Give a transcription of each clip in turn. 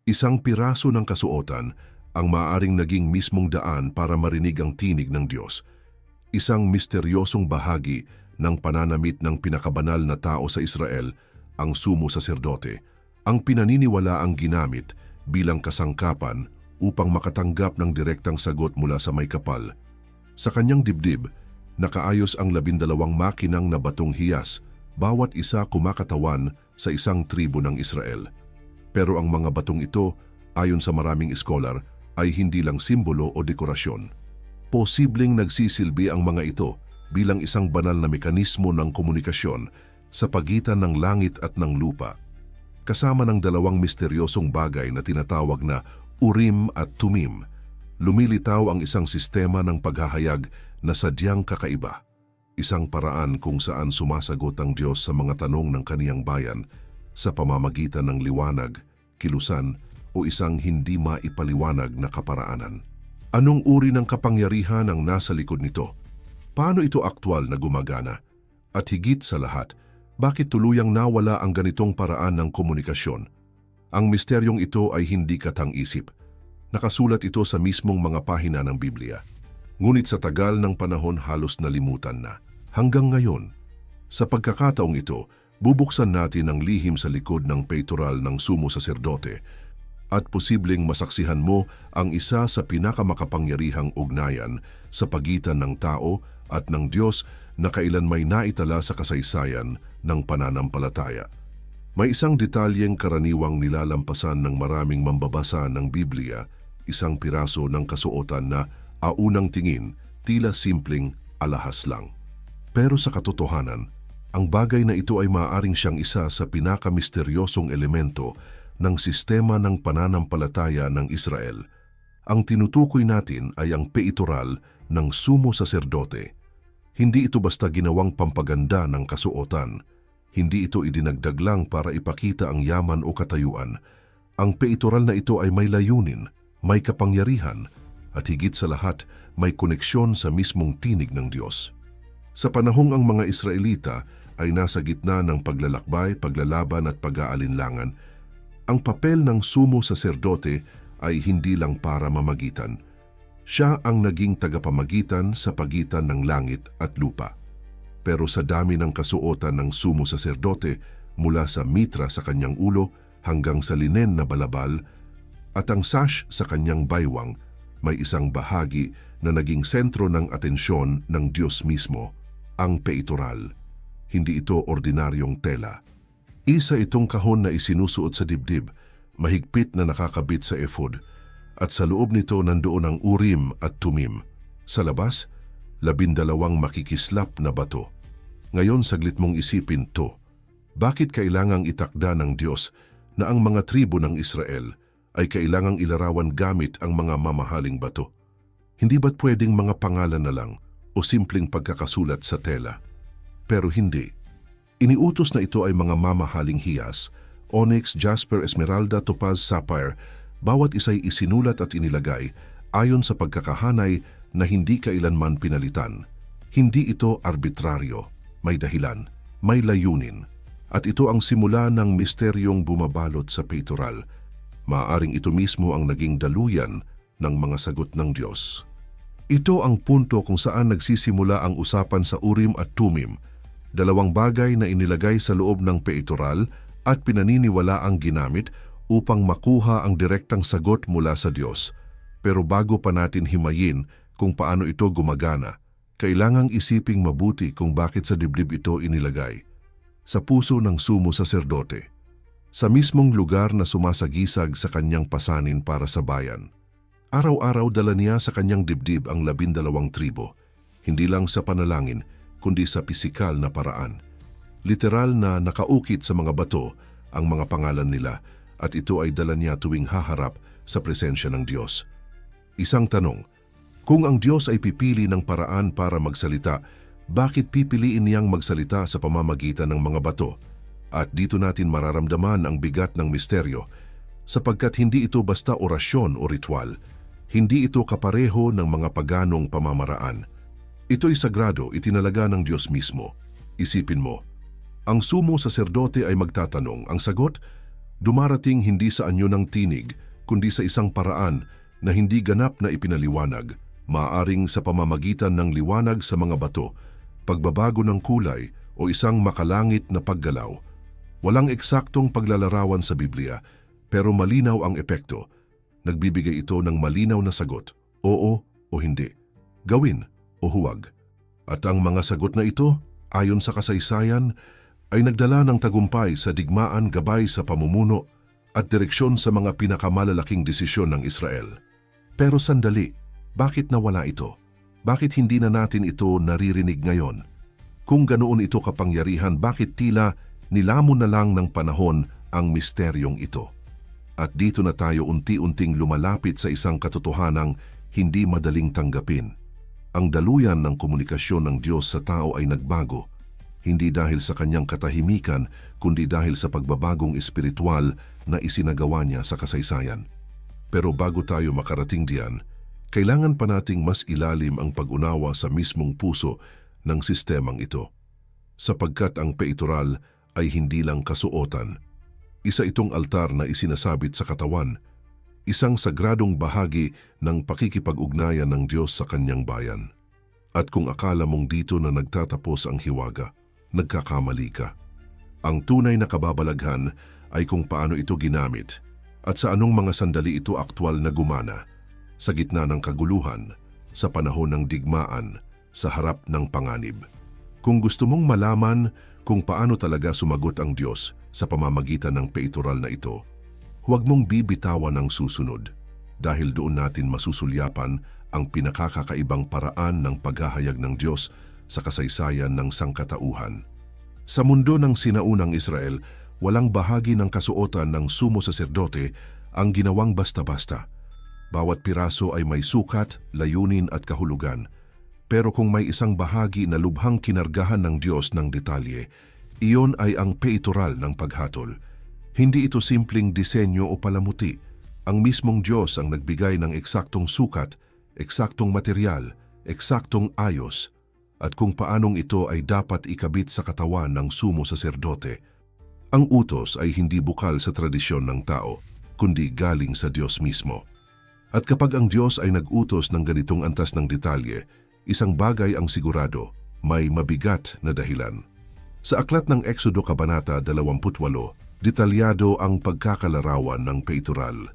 Isang piraso ng kasuotan ang maaaring naging mismong daan para marinig ang tinig ng Diyos. Isang misteryosong bahagi ng pananamit ng pinakabanal na tao sa Israel, ang sumo saserdote, ang pinaniniwala ang ginamit bilang kasangkapan upang makatanggap ng direktang sagot mula sa may kapal. Sa kanyang dibdib, nakaayos ang 12 makinang na batong hiyas, bawat isa kumakatawan sa isang tribo ng Israel. Pero ang mga batong ito, ayon sa maraming iskolar, ay hindi lang simbolo o dekorasyon. Posibleng nagsisilbi ang mga ito bilang isang banal na mekanismo ng komunikasyon sa pagitan ng langit at ng lupa, kasama ng 2 misteryosong bagay na tinatawag na Urim at Tumim. Lumilitaw ang isang sistema ng paghahayag na sadyang kakaiba, isang paraan kung saan sumasagot ang Diyos sa mga tanong ng kaniyang bayan sa pamamagitan ng liwanag, kilusan o isang hindi maipaliwanag na kaparaanan. Anong uri ng kapangyarihan ang nasa likod nito? Paano ito aktwal na gumagana? At higit sa lahat, bakit tuluyang nawala ang ganitong paraan ng komunikasyon? Ang misteryong ito ay hindi katang-isip. Nakasulat ito sa mismong mga pahina ng Biblia. Ngunit sa tagal ng panahon halos nalimutan na. Hanggang ngayon, sa pagkakataong ito, bubuksan natin ang lihim sa likod ng peitoral ng sumo saserdote at posibleng masaksihan mo ang isa sa pinakamakapangyarihang ugnayan sa pagitan ng tao at ng Diyos na kailan may naitala sa kasaysayan ng pananampalataya. May isang detalyeng karaniwang nilalampasan ng maraming mambabasa ng Biblia, isang piraso ng kasuotan na aunang tingin tila simpleng alahas lang. Pero sa katotohanan, ang bagay na ito ay maaaring siyang isa sa pinakamisteryosong elemento ng sistema ng pananampalataya ng Israel. Ang tinutukoy natin ay ang peitoral ng sumo saserdote. Hindi ito basta ginawang pampaganda ng kasuotan. Hindi ito idinagdag lang para ipakita ang yaman o katayuan. Ang peitoral na ito ay may layunin, may kapangyarihan, at higit sa lahat, may koneksyon sa mismong tinig ng Diyos. Sa panahong ang mga Israelita ay nasa gitna ng paglalakbay, paglalaban at pag-aalinlangan, ang papel ng sumo saserdote ay hindi lang para mamagitan. Siya ang naging tagapamagitan sa pagitan ng langit at lupa. Pero sa dami ng kasuotan ng sumo saserdote, mula sa mitra sa kanyang ulo hanggang sa linen na balabal at ang sash sa kanyang baywang, may isang bahagi na naging sentro ng atensyon ng Diyos mismo, ang peitoral. Hindi ito ordinaryong tela. Isa itong kahon na isinusuot sa dibdib, mahigpit na nakakabit sa ephod, at sa loob nito nandoon ang Urim at Tumim. Sa labas, 12 makikislap na bato. Ngayon saglit mong isipin to. Bakit kailangang itakda ng Diyos na ang mga tribo ng Israel ay kailangang ilarawan gamit ang mga mamahaling bato? Hindi ba't pwedeng mga pangalan na lang o simpleng pagkakasulat sa tela? Pero hindi. Iniutos na ito ay mga mamahaling hiyas, onyx, jasper, esmeralda, topaz, sapphire. Bawat isa'y isinulat at inilagay ayon sa pagkakahanay na hindi kailanman pinalitan. Hindi ito arbitraryo, may dahilan, may layunin. At ito ang simula ng misteryong bumabalot sa peitoral. Maaaring ito mismo ang naging daluyan ng mga sagot ng Diyos. Ito ang punto kung saan nagsisimula ang usapan sa Urim at Tumim, 2 bagay na inilagay sa loob ng peitoral at pinaniniwala ang ginamit upang makuha ang direktang sagot mula sa Diyos. Pero bago pa natin himayin kung paano ito gumagana, kailangang isiping mabuti kung bakit sa dibdib ito inilagay. Sa puso ng sumo saserdote, sa mismong lugar na sumasagisag sa kanyang pasanin para sa bayan. Araw-araw dala niya sa kanyang dibdib ang 12 tribo, hindi lang sa panalangin, kundi sa pisikal na paraan. Literal na nakaukit sa mga bato ang mga pangalan nila at ito ay dala niya tuwing haharap sa presensya ng Diyos. Isang tanong, kung ang Diyos ay pipili ng paraan para magsalita, bakit pipiliin niyang magsalita sa pamamagitan ng mga bato? At dito natin mararamdaman ang bigat ng misteryo, sapagkat hindi ito basta orasyon o ritual, hindi ito kapareho ng mga paganong pamamaraan. Ito'y sagrado, itinalaga ng Diyos mismo. Isipin mo, ang sumo saserdote ay magtatanong, ang sagot, Dumarating hindi sa anyo ng tinig, kundi sa isang paraan na hindi ganap na ipinaliwanag, maaaring sa pamamagitan ng liwanag sa mga bato, pagbabago ng kulay o isang makalangit na paggalaw. Walang eksaktong paglalarawan sa Biblia, pero malinaw ang epekto. Nagbibigay ito ng malinaw na sagot, oo o hindi, gawin o huwag. At ang mga sagot na ito, ayon sa kasaysayan, ay nagdala ng tagumpay sa digmaan gabay sa pamumuno at direksyon sa mga pinakamalalaking desisyon ng Israel. Pero sandali, bakit nawala ito? Bakit hindi na natin ito naririnig ngayon? Kung ganoon ito kapangyarihan, bakit tila nilamon na lang ng panahon ang misteryong ito? At dito na tayo unti-unting lumalapit sa isang katotohanang hindi madaling tanggapin. Ang daluyan ng komunikasyon ng Diyos sa tao ay nagbago, hindi dahil sa kanyang katahimikan, kundi dahil sa pagbabagong espiritual na isinagawa niya sa kasaysayan. Pero bago tayo makarating diyan, kailangan pa nating mas ilalim ang pag-unawa sa mismong puso ng sistemang ito. Sapagkat ang peitoral ay hindi lang kasuotan. Isa itong altar na isinasabit sa katawan, isang sagradong bahagi ng pakikipag-ugnayan ng Diyos sa kanyang bayan. At kung akala mong dito na nagtatapos ang hiwaga, nagkakamali ka. Ang tunay na kababalaghan ay kung paano ito ginamit at sa anong mga sandali ito aktwal na gumana, sa gitna ng kaguluhan, sa panahon ng digmaan, sa harap ng panganib. Kung gusto mong malaman kung paano talaga sumagot ang Diyos sa pamamagitan ng peitoral na ito, huwag mong bibitawan ang susunod dahil doon natin masusulyapan ang pinakakakaibang paraan ng paghahayag ng Diyos sa kasaysayan ng sangkatauhan. Sa mundo ng sinaunang Israel, walang bahagi ng kasuotan ng sumo saserdote ang ginawang basta-basta. Bawat piraso ay may sukat, layunin at kahulugan. Pero kung may isang bahagi na lubhang kinargahan ng Diyos ng detalye, iyon ay ang peitoral ng paghatol. Hindi ito simpleng disenyo o palamuti. Ang mismong Diyos ang nagbigay ng eksaktong sukat, eksaktong material, eksaktong ayos, at kung paanong ito ay dapat ikabit sa katawan ng sumo saserdote. Ang utos ay hindi bukal sa tradisyon ng tao, kundi galing sa Diyos mismo. At kapag ang Diyos ay nag-utos ng ganitong antas ng detalye, isang bagay ang sigurado, may mabigat na dahilan. Sa aklat ng Exodo Kabanata 28, detalyado ang pagkakalarawan ng peitoral.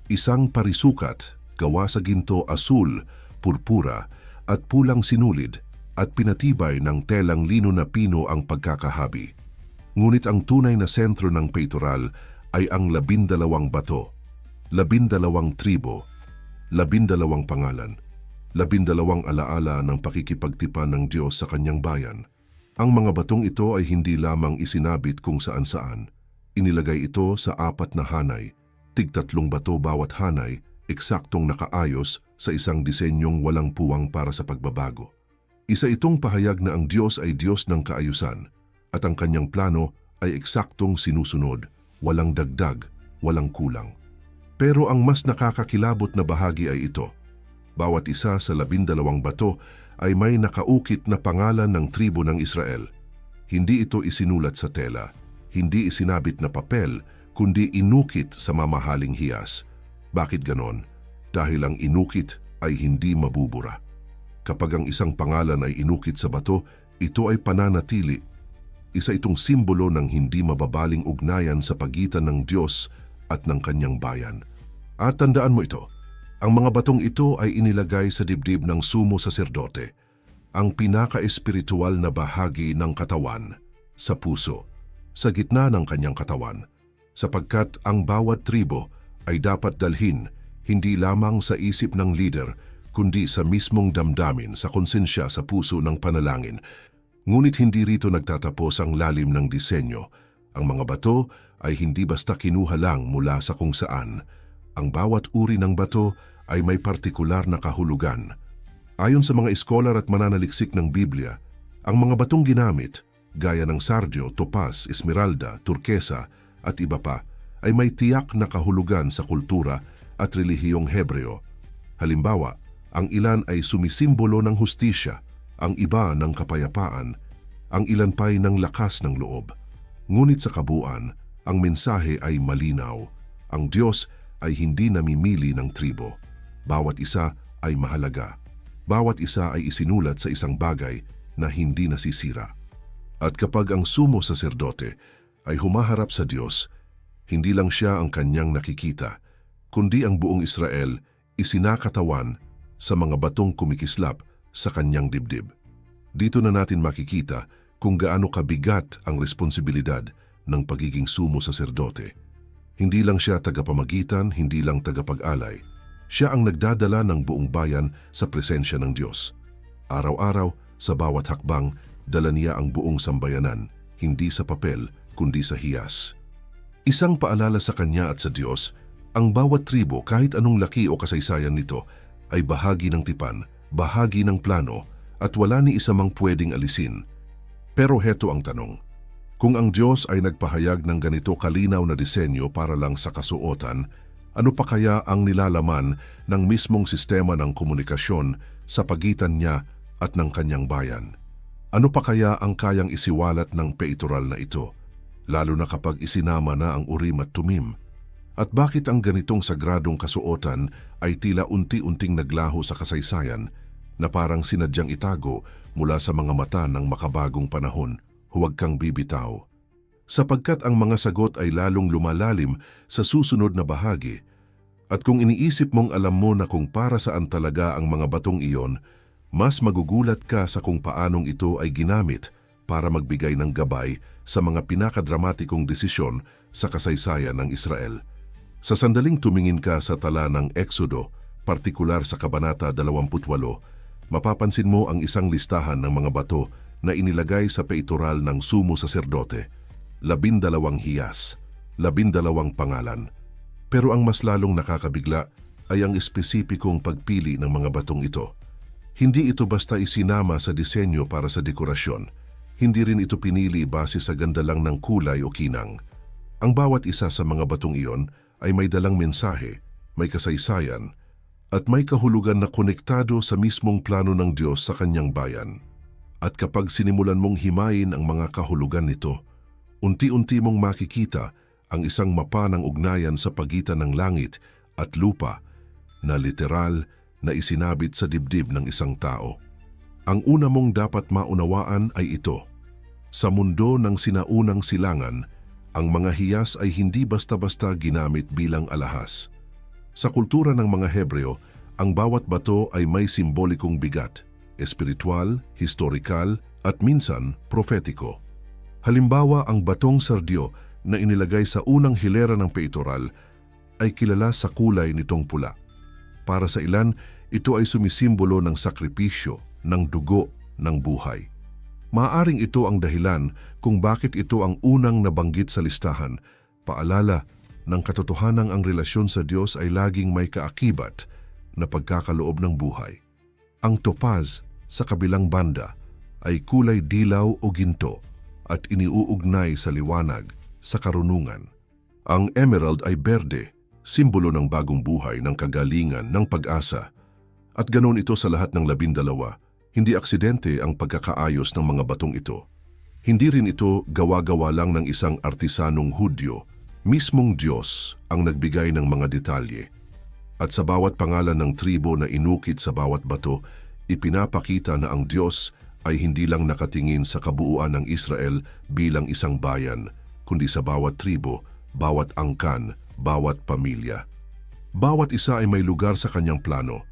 Isang parisukat, gawa sa ginto, asul, purpura, at pulang sinulid, at pinatibay ng telang lino na pino ang pagkakahabi. Ngunit ang tunay na sentro ng peitoral ay ang 12 bato, 12 tribo, 12 pangalan, 12 alaala ng pakikipagtipan ng Diyos sa kanyang bayan. Ang mga batong ito ay hindi lamang isinabit kung saan-saan. Inilagay ito sa 4 na hanay, tig-3 bato bawat hanay, eksaktong nakaayos sa isang disenyong walang puwang para sa pagbabago. Isa itong pahayag na ang Diyos ay Diyos ng kaayusan at ang kanyang plano ay eksaktong sinusunod, walang dagdag, walang kulang. Pero ang mas nakakakilabot na bahagi ay ito. Bawat isa sa 12 bato ay may nakaukit na pangalan ng tribo ng Israel. Hindi ito isinulat sa tela, hindi isinabit na papel, kundi inukit sa mamahaling hiyas. Bakit ganon? Dahil ang inukit ay hindi mabubura. Kapag ang isang pangalan ay inukit sa bato, ito ay pananatili. Isa itong simbolo ng hindi mababaling ugnayan sa pagitan ng Diyos at ng kanyang bayan. At tandaan mo ito, ang mga batong ito ay inilagay sa dibdib ng sumo saserdote, ang pinaka-espiritual na bahagi ng katawan, sa puso, sa gitna ng kanyang katawan, sapagkat ang bawat tribo ay dapat dalhin hindi lamang sa isip ng leader, kundi sa mismong damdamin, sa konsensya, sa puso ng panalangin. Ngunit hindi rito nagtatapos ang lalim ng disenyo. Ang mga bato ay hindi basta kinuha lang mula sa kung saan. Ang bawat uri ng bato ay may partikular na kahulugan. Ayon sa mga eskolar at mananaliksik ng Biblia, ang mga batong ginamit, gaya ng sardio, topaz, esmeralda, turkesa at iba pa, ay may tiyak na kahulugan sa kultura at relihiyong Hebreo. Halimbawa, ang ilan ay sumisimbolo ng hustisya, ang iba ng kapayapaan, ang ilan pa'y ng lakas ng loob. Ngunit sa kabuuan, Ang mensahe ay malinaw. Ang Diyos ay hindi namimili ng tribo. Bawat isa ay mahalaga. Bawat isa ay isinulat sa isang bagay na hindi nasisira. At kapag ang sumo saserdote ay humaharap sa Diyos, hindi lang siya ang kanyang nakikita, kundi ang buong Israel isinakatawan sa mga batong kumikislap sa kanyang dibdib. Dito na natin makikita kung gaano kabigat ang responsibilidad ng pagiging sumo saserdote. Hindi lang siya tagapamagitan, hindi lang tagapag-alay. Siya ang nagdadala ng buong bayan sa presensya ng Diyos. Araw-araw, sa bawat hakbang, dala niya ang buong sambayanan, hindi sa papel, kundi sa hiyas. Isang paalala sa kanya at sa Diyos, ang bawat tribo, kahit anong laki o kasaysayan nito, ay bahagi ng tipan, bahagi ng plano, at wala ni isa mang pwedeng alisin. Pero heto ang tanong. Kung ang Diyos ay nagpahayag ng ganito kalinaw na disenyo para lang sa kasuotan, ano pa kaya ang nilalaman ng mismong sistema ng komunikasyon sa pagitan niya at ng kanyang bayan? Ano pa kaya ang kayang isiwalat ng peitoral na ito, lalo na kapag isinama na ang Urim at Tumim? At bakit ang ganitong sagradong kasuotan ay tila unti-unting naglaho sa kasaysayan na parang sinadyang itago mula sa mga mata ng makabagong panahon? Huwag kang bibitaw. Sapagkat ang mga sagot ay lalong lumalalim sa susunod na bahagi. At kung iniisip mong alam mo na kung para saan talaga ang mga batong iyon, mas magugulat ka sa kung paanong ito ay ginamit para magbigay ng gabay sa mga pinakadramatikong desisyon sa kasaysayan ng Israel. Sa sandaling tumingin ka sa tala ng Exodo, partikular sa Kabanata 28, mapapansin mo ang isang listahan ng mga bato na inilagay sa peitoral ng sumo saserdote. 12 hiyas, 12 pangalan. Pero ang mas lalong nakakabigla ay ang espesipikong pagpili ng mga batong ito. Hindi ito basta isinama sa disenyo para sa dekorasyon. Hindi rin ito pinili base sa ganda lang ng kulay o kinang. Ang bawat isa sa mga batong iyon ay may dalang mensahe, may kasaysayan, at may kahulugan na konektado sa mismong plano ng Diyos sa kanyang bayan. At kapag sinimulan mong himayin ang mga kahulugan nito, unti-unti mong makikita ang isang mapa ng ugnayan sa pagitan ng langit at lupa na literal na isinabit sa dibdib ng isang tao. Ang una mong dapat maunawaan ay ito. Sa mundo ng sinaunang silangan, ang mga hiyas ay hindi basta-basta ginamit bilang alahas. Sa kultura ng mga Hebreo, ang bawat bato ay may simbolikong bigat, espiritual, historikal, at minsan propetiko. Halimbawa, ang batong sardyo na inilagay sa unang hilera ng peitoral ay kilala sa kulay nitong pula. Para sa ilan, ito ay sumisimbolo ng sakripisyo, ng dugo, ng buhay. Maaring ito ang dahilan kung bakit ito ang unang nabanggit sa listahan, paalala ng katotohanang ang relasyon sa Diyos ay laging may kaakibat na pagkakaloob ng buhay. Ang topaz sa kabilang banda ay kulay dilaw o ginto at iniuugnay sa liwanag, sa karunungan. Ang emerald ay berde, simbolo ng bagong buhay, ng kagalingan, ng pag-asa. At ganoon ito sa lahat ng 12, hindi aksidente ang pagkakaayos ng mga batong ito. Hindi rin ito gawa-gawa lang ng isang artisanong Hudyo. Mismong Diyos ang nagbigay ng mga detalye. At sa bawat pangalan ng tribo na inukit sa bawat bato, ipinapakita na ang Diyos ay hindi lang nakatingin sa kabuuan ng Israel bilang isang bayan, kundi sa bawat tribo, bawat angkan, bawat pamilya. Bawat isa ay may lugar sa kanyang plano.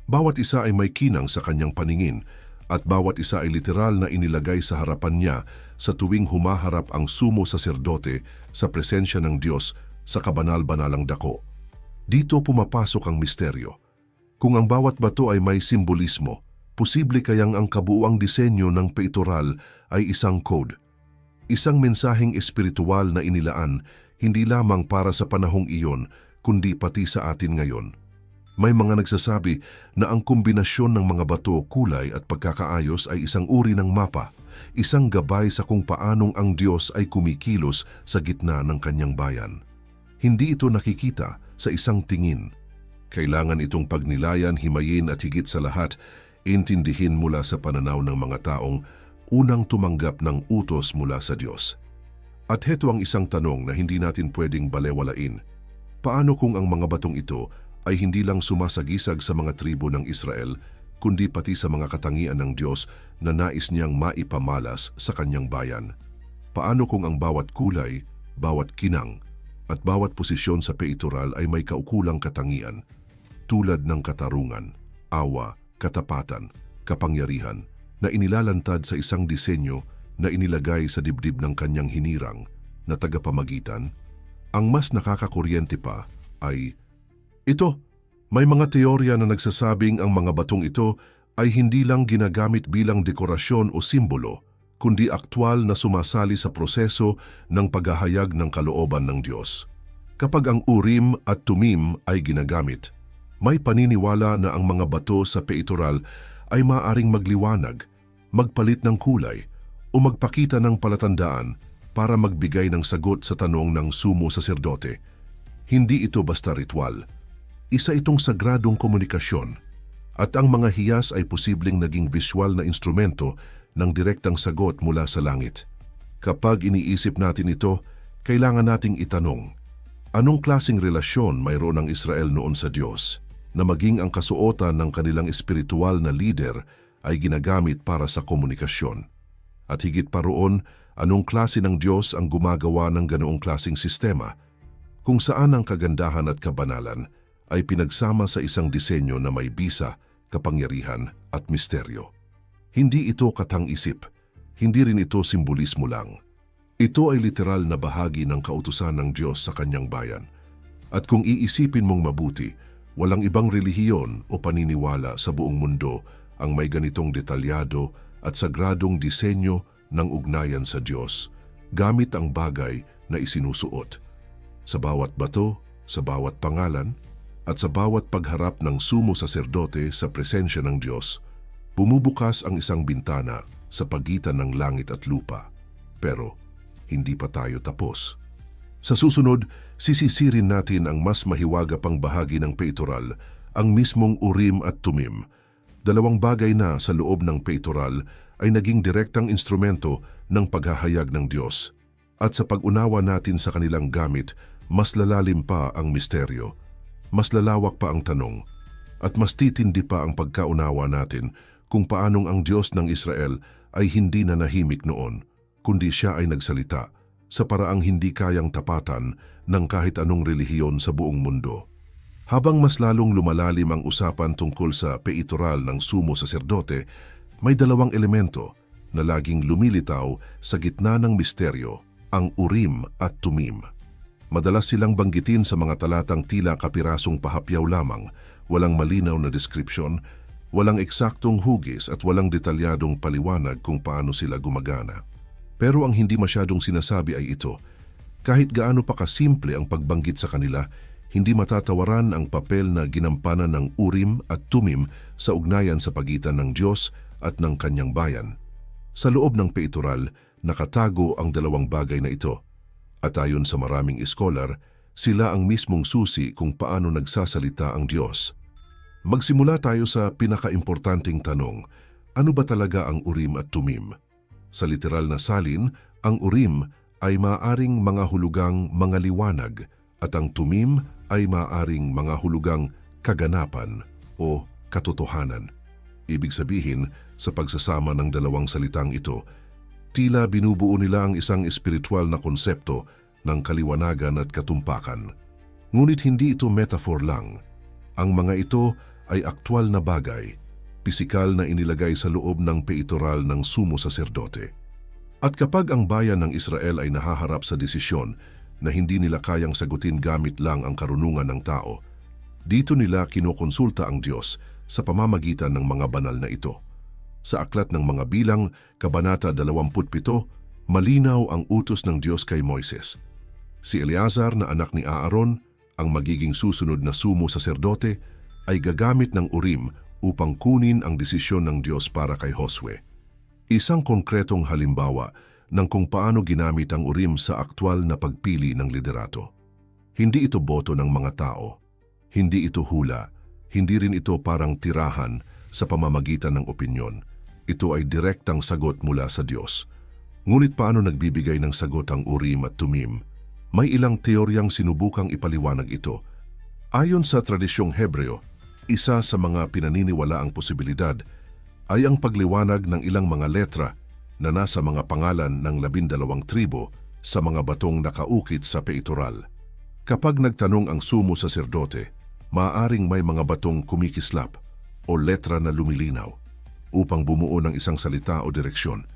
Bawat isa ay may kinang sa kanyang paningin, at bawat isa ay literal na inilagay sa harapan niya sa tuwing humaharap ang sumo saserdote sa presensya ng Diyos sa kabanal-banalang dako. Dito pumapasok ang misteryo. Kung ang bawat bato ay may simbolismo, posible kayang ang kabuuang disenyo ng peitoral ay isang code. Isang mensaheng espiritual na inilaan, hindi lamang para sa panahong iyon, kundi pati sa atin ngayon. May mga nagsasabi na ang kombinasyon ng mga bato, kulay at pagkakaayos ay isang uri ng mapa, isang gabay sa kung paanong ang Diyos ay kumikilos sa gitna ng kanyang bayan. Hindi ito nakikita sa isang tingin. Kailangan itong pagnilayan, himayin at higit sa lahat, intindihin mula sa pananaw ng mga taong unang tumanggap ng utos mula sa Diyos. At heto ang isang tanong na hindi natin pwedeng balewalain. Paano kung ang mga batong ito ay hindi lang sumasagisag sa mga tribo ng Israel, kundi pati sa mga katangian ng Diyos na nais niyang maipamalas sa kanyang bayan? Paano kung ang bawat kulay, bawat kinang, at bawat posisyon sa peitoral ay may kaukulang katangian, tulad ng katarungan, awa, katapatan, kapangyarihan, na inilalantad sa isang disenyo na inilagay sa dibdib ng kanyang hinirang na tagapamagitan? Ang mas nakakakuryente pa ay, ito, may mga teorya na nagsasabing ang mga batong ito ay hindi lang ginagamit bilang dekorasyon o simbolo, kundi aktwal na sumasali sa proseso ng paghahayag ng kalooban ng Diyos. Kapag ang Urim at Tumim ay ginagamit, may paniniwala na ang mga bato sa peitoral ay maaaring magliwanag, magpalit ng kulay, o magpakita ng palatandaan para magbigay ng sagot sa tanong ng sumo saserdote. Hindi ito basta ritual. Isa itong sagradong komunikasyon, at ang mga hiyas ay posibleng naging visual na instrumento ng direktang sagot mula sa langit. Kapag iniisip natin ito, kailangan nating itanong, anong klaseng relasyon mayroon ng Israel noon sa Diyos na maging ang kasuotan ng kanilang espiritual na leader ay ginagamit para sa komunikasyon? At higit pa roon, anong klase ng Diyos ang gumagawa ng ganoong klaseng sistema, kung saan ang kagandahan at kabanalan ay pinagsama sa isang disenyo na may bisa, kapangyarihan at misteryo? Hindi ito katang-isip, hindi rin ito simbolismo lang. Ito ay literal na bahagi ng kautusan ng Diyos sa kanyang bayan. At kung iisipin mong mabuti, walang ibang relihiyon o paniniwala sa buong mundo ang may ganitong detalyado at sagradong disenyo ng ugnayan sa Diyos, gamit ang bagay na isinusuot. Sa bawat bato, sa bawat pangalan, at sa bawat pagharap ng sumo saserdote sa presensya ng Diyos, bumubukas ang isang bintana sa pagitan ng langit at lupa. Pero hindi pa tayo tapos. Sa susunod, sisisirin natin ang mas mahiwaga pang bahagi ng peitoral, ang mismong Urim at Tumim. Dalawang bagay na sa loob ng peitoral ay naging direktang instrumento ng paghahayag ng Diyos. At sa pag-unawa natin sa kanilang gamit, mas lalalim pa ang misteryo, mas lalawak pa ang tanong, at mas titindi pa ang pagkaunawa natin kung paanong ang Diyos ng Israel ay hindi nanahimik noon, kundi siya ay nagsalita sa paraang hindi kayang tapatan ng kahit anong relihiyon sa buong mundo. Habang mas lalong lumalalim ang usapan tungkol sa peitoral ng sumo saserdote, may dalawang elemento na laging lumilitaw sa gitna ng misteryo, ang Urim at Tumim. Madalas silang banggitin sa mga talatang tila kapirasong pahapyaw lamang, walang malinaw na deskripsyon, walang eksaktong hugis at walang detalyadong paliwanag kung paano sila gumagana. Pero ang hindi masyadong sinasabi ay ito, kahit gaano pa kasimple ang pagbanggit sa kanila, hindi matatawaran ang papel na ginampanan ng Urim at Tumim sa ugnayan sa pagitan ng Diyos at ng kanyang bayan. Sa loob ng peitoral, nakatago ang dalawang bagay na ito. At ayon sa maraming iskolar, sila ang mismong susi kung paano nagsasalita ang Diyos. Magsimula tayo sa pinakaimportanteng tanong, ano ba talaga ang Urim at Tumim? Sa literal na salin, ang Urim ay maaaring mga hulugang mga liwanag at ang Tumim ay maaaring mga hulugang kaganapan o katotohanan. Ibig sabihin, sa pagsasama ng dalawang salitang ito, tila binubuo nila ang isang espiritual na konsepto ng kaliwanagan at katumpakan. Ngunit hindi ito metaphor lang. Ang mga ito ay aktwal na bagay, pisikal na inilagay sa loob ng peitoral ng sumo saserdote. At kapag ang bayan ng Israel ay nahaharap sa desisyon na hindi nila kayang sagutin gamit lang ang karunungan ng tao, dito nila kinukonsulta ang Diyos sa pamamagitan ng mga banal na ito. Sa Aklat ng Mga Bilang, Kabanata 27, malinaw ang utos ng Diyos kay Moises. Si Eleazar na anak ni Aaron, ang magiging susunod na sumo saserdote, ay gagamit ng Urim upang kunin ang desisyon ng Diyos para kay Josue. Isang konkretong halimbawa ng kung paano ginamit ang Urim sa aktwal na pagpili ng liderato. Hindi ito boto ng mga tao, hindi ito hula, hindi rin ito parang tirahan sa pamamagitan ng opinyon. Ito ay direktang sagot mula sa Diyos. Ngunit paano nagbibigay ng sagot ang Urim at Tumim? May ilang teoryang sinubukang ipaliwanag ito. Ayon sa tradisyong Hebreo, isa sa mga pinaniniwalaang posibilidad ay ang pagliwanag ng ilang mga letra na nasa mga pangalan ng 12 tribo sa mga batong nakaukit sa peitoral. Kapag nagtanong ang sumo saserdote, maaaring may mga batong kumikislap o letra na lumilinaw upang bumuo ng isang salita o direksyon.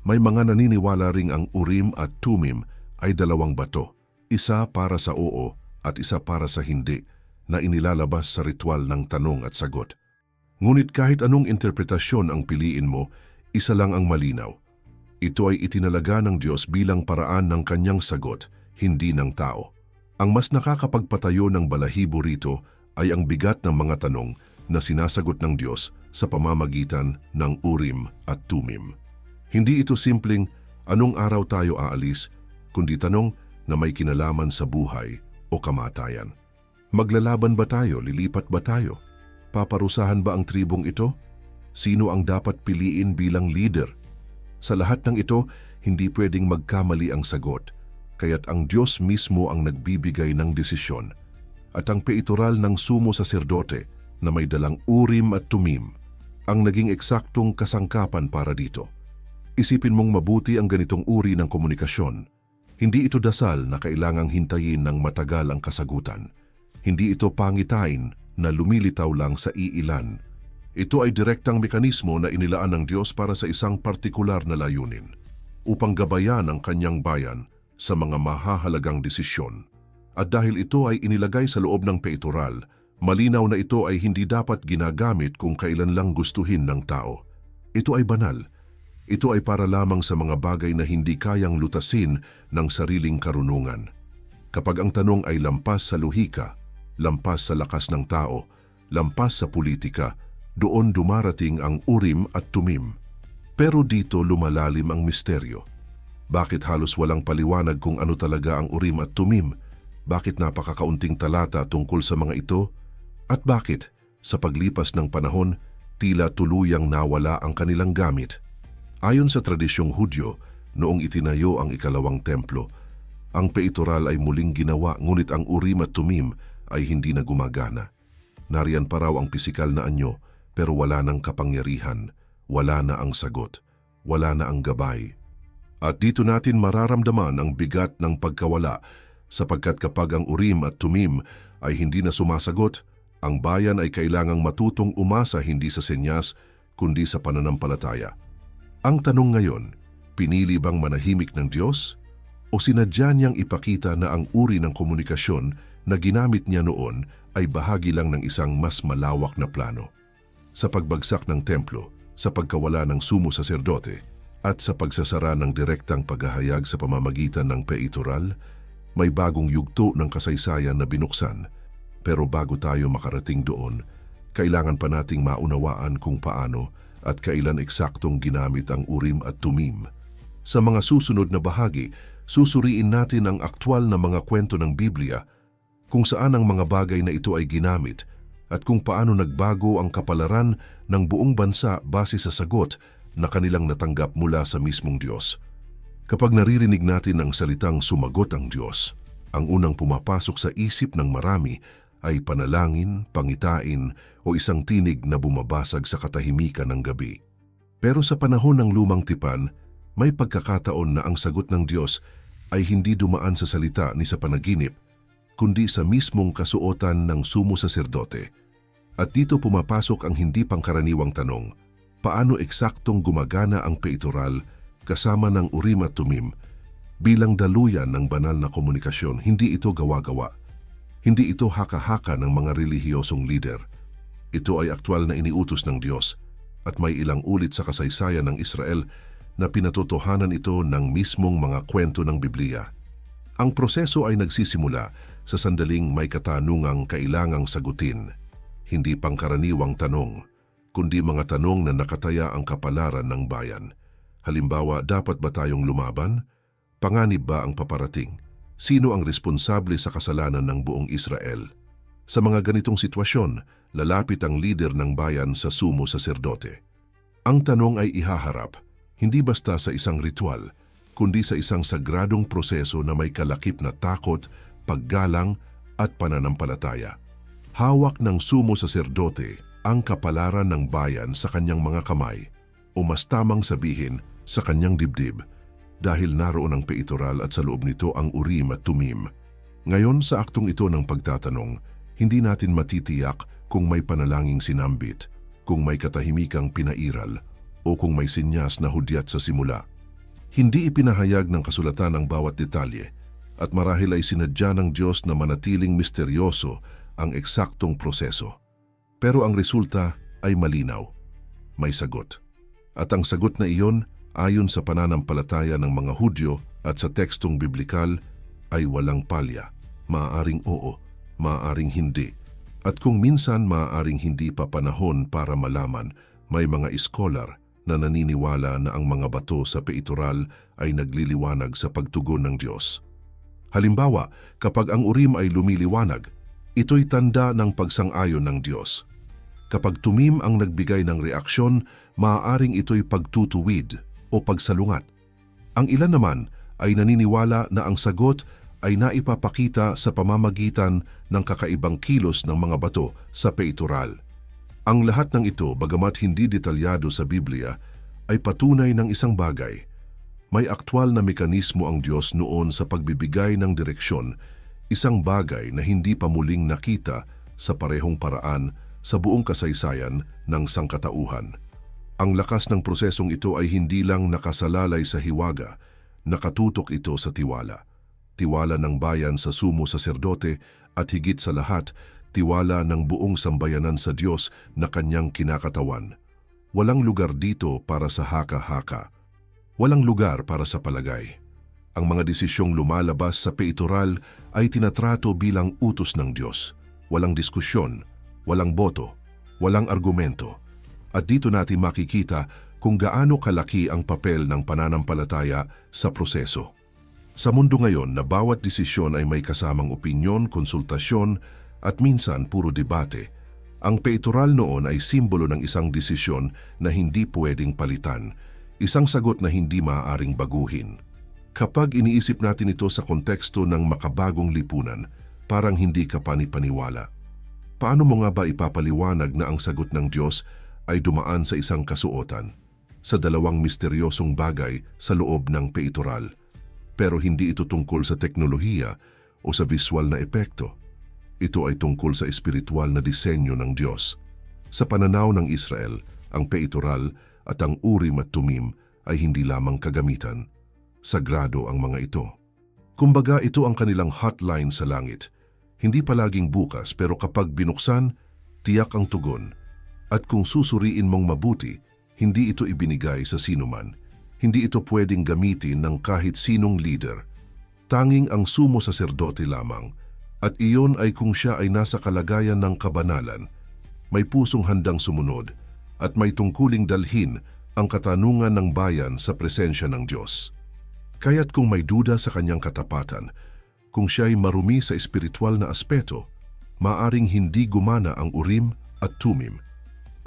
May mga naniniwala ring ang Urim at Tumim ay 2 bato, isa para sa oo at isa para sa hindi, na inilalabas sa ritual ng tanong at sagot. Ngunit kahit anong interpretasyon ang piliin mo, isa lang ang malinaw. Ito ay itinalaga ng Diyos bilang paraan ng kanyang sagot, hindi ng tao. Ang mas nakakapagpatayo ng balahibo rito ay ang bigat ng mga tanong na sinasagot ng Diyos sa pamamagitan ng Urim at Tumim. Hindi ito simpleng anong araw tayo aalis, kundi tanong na may kinalaman sa buhay o kamatayan. Maglalaban ba tayo? Lilipat ba tayo? Paparusahan ba ang tribong ito? Sino ang dapat piliin bilang leader? Sa lahat ng ito, hindi pwedeng magkamali ang sagot, kaya't ang Diyos mismo ang nagbibigay ng desisyon. At ang peitoral ng sumo saserdote na may dalang Urim at Tumim ang naging eksaktong kasangkapan para dito. Isipin mong mabuti ang ganitong uri ng komunikasyon. Hindi ito dasal na kailangang hintayin ng matagal ang kasagutan. Hindi ito pangitain na lumilitaw lang sa iilan. Ito ay direktang mekanismo na inilaan ng Diyos para sa isang partikular na layunin, upang gabayan ang kanyang bayan sa mga mahahalagang desisyon. At dahil ito ay inilagay sa loob ng peitoral, malinaw na ito ay hindi dapat ginagamit kung kailan lang gustuhin ng tao. Ito ay banal. Ito ay para lamang sa mga bagay na hindi kayang lutasin ng sariling karunungan. Kapag ang tanong ay lampas sa luhika, lampas sa lakas ng tao, lampas sa politika, doon dumarating ang Urim at Tumim. Pero dito lumalalim ang misteryo. Bakit halos walang paliwanag kung ano talaga ang Urim at Tumim? Bakit napakakaunting talata tungkol sa mga ito? At bakit, sa paglipas ng panahon, tila tuluyang nawala ang kanilang gamit? Ayon sa tradisyong Hudyo, noong itinayo ang ikalawang templo, ang peitoral ay muling ginawa, ngunit ang Urim at Tumim ay hindi na gumagana. Nariyan pa raw ang pisikal na anyo, pero wala nang kapangyarihan, wala na ang sagot, wala na ang gabay. At dito natin mararamdaman ang bigat ng pagkawala, sapagkat kapag ang Urim at Tumim ay hindi na sumasagot, ang bayan ay kailangang matutong umasa hindi sa senyas, kundi sa pananampalataya. Ang tanong ngayon, pinili bang manahimik ng Diyos? O sinadya niyang ipakita na ang uri ng komunikasyon na ginamit niya noon ay bahagi lang ng isang mas malawak na plano? Sa pagbagsak ng templo, sa pagkawala ng sumo saserdote, at sa pagsasara ng direktang paghahayag sa pamamagitan ng peitoral, may bagong yugto ng kasaysayan na binuksan. Pero bago tayo makarating doon, kailangan pa nating maunawaan kung paano at kailan eksaktong ginamit ang Urim at Tumim. Sa mga susunod na bahagi, susuriin natin ang aktwal na mga kwento ng Biblia, kung saan ang mga bagay na ito ay ginamit at kung paano nagbago ang kapalaran ng buong bansa base sa sagot na kanilang natanggap mula sa mismong Diyos. Kapag naririnig natin ang salitang sumagot ang Diyos, ang unang pumapasok sa isip ng marami ay panalangin, pangitain o isang tinig na bumabasag sa katahimikan ng gabi. Pero sa panahon ng lumang tipan, may pagkakataon na ang sagot ng Diyos ay hindi dumaan sa salita ni sa panaginip, kundi sa mismong kasuotan ng sumo saserdote. At dito pumapasok ang hindi pangkaraniwang tanong, paano eksaktong gumagana ang peitoral kasama ng Urim at Tumim? Bilang daluyan ng banal na komunikasyon, hindi ito gawa-gawa. Hindi ito haka-haka ng mga relihiyosong lider. Ito ay aktwal na iniutos ng Diyos at may ilang ulit sa kasaysayan ng Israel na pinatotohanan ito ng mismong mga kwento ng Biblia. Ang proseso ay nagsisimula sa sandaling may katanungang kailangang sagutin, hindi pangkaraniwang tanong, kundi mga tanong na nakataya ang kapalaran ng bayan. Halimbawa, dapat ba tayong lumaban? Panganib ba ang paparating? Sino ang responsable sa kasalanan ng buong Israel? Sa mga ganitong sitwasyon, lalapit ang lider ng bayan sa sumo saserdote. Ang tanong ay ihaharap, hindi basta sa isang ritual, kundi sa isang sagradong proseso na may kalakip na takot, paggalang at pananampalataya. Hawak ng sumo saserdote ang kapalaran ng bayan sa kanyang mga kamay, o mas tamang sabihin sa kanyang dibdib, dahil naroon ang peitoral at sa loob nito ang Urim at Tumim. Ngayon sa aktong ito ng pagtatanong, hindi natin matitiyak kung may panalangin sinambit, kung may katahimikang pinairal, o kung may sinyas na hudyat sa simula. Hindi ipinahayag ng kasulatan ang bawat detalye, at marahil ay sinadya ng Diyos na manatiling misteryoso ang eksaktong proseso. Pero ang resulta ay malinaw. May sagot. At ang sagot na iyon, ayon sa pananampalataya ng mga Hudyo at sa tekstong biblikal, ay walang palya. Maaaring oo, maaaring hindi. At kung minsan maaaring hindi pa panahon para malaman, may mga iskolar na naniniwala na ang mga bato sa peitoral ay nagliliwanag sa pagtugon ng Diyos. Halimbawa, kapag ang Urim ay lumiliwanag, ito'y tanda ng pagsang-ayon ng Diyos. Kapag Tumim ang nagbigay ng reaksyon, maaaring ito'y pagtutuwid o pagsalungat. Ang ilan naman ay naniniwala na ang sagot ay naipapakita sa pamamagitan ng kakaibang kilos ng mga bato sa peitoral. Ang lahat ng ito, bagamat hindi detalyado sa Biblia, ay patunay ng isang bagay. May aktwal na mekanismo ang Diyos noon sa pagbibigay ng direksyon, isang bagay na hindi pa muling nakita sa parehong paraan sa buong kasaysayan ng sangkatauhan. Ang lakas ng prosesong ito ay hindi lang nakasalalay sa hiwaga, nakatutok ito sa tiwala. Tiwala ng bayan sa sumo saserdote at higit sa lahat, tiwala ng buong sambayanan sa Diyos na kanyang kinakatawan. Walang lugar dito para sa haka-haka. Walang lugar para sa palagay. Ang mga desisyong lumalabas sa peitoral ay tinatrato bilang utos ng Diyos. Walang diskusyon, walang boto, walang argumento. At dito natin makikita kung gaano kalaki ang papel ng pananampalataya sa proseso. Sa mundo ngayon na bawat desisyon ay may kasamang opinyon, konsultasyon at minsan puro debate, ang peitoral noon ay simbolo ng isang desisyon na hindi pwedeng palitan, isang sagot na hindi maaaring baguhin. Kapag iniisip natin ito sa konteksto ng makabagong lipunan, parang hindi ka panipaniwala. Paano mo nga ba ipapaliwanag na ang sagot ng Diyos ay dumaan sa isang kasuotan, sa dalawang misteryosong bagay sa loob ng peitoral? Pero hindi ito tungkol sa teknolohiya o sa visual na epekto. Ito ay tungkol sa espiritual na disenyo ng Diyos. Sa pananaw ng Israel, ang peitoral at ang Urim at Tumim ay hindi lamang kagamitan. Sagrado ang mga ito. Kumbaga ito ang kanilang hotline sa langit. Hindi palaging bukas pero kapag binuksan, tiyak ang tugon. At kung susuriin mong mabuti, hindi ito ibinigay sa sinuman. Hindi ito pwedeng gamitin ng kahit sinong leader. Tanging ang sumo saserdote lamang. At iyon ay kung siya ay nasa kalagayan ng kabanalan, may pusong handang sumunod, at may tungkuling dalhin ang katanungan ng bayan sa presensya ng Diyos. Kaya't kung may duda sa kanyang katapatan, kung siya ay marumi sa espiritual na aspeto, maaring hindi gumana ang Urim at Tumim.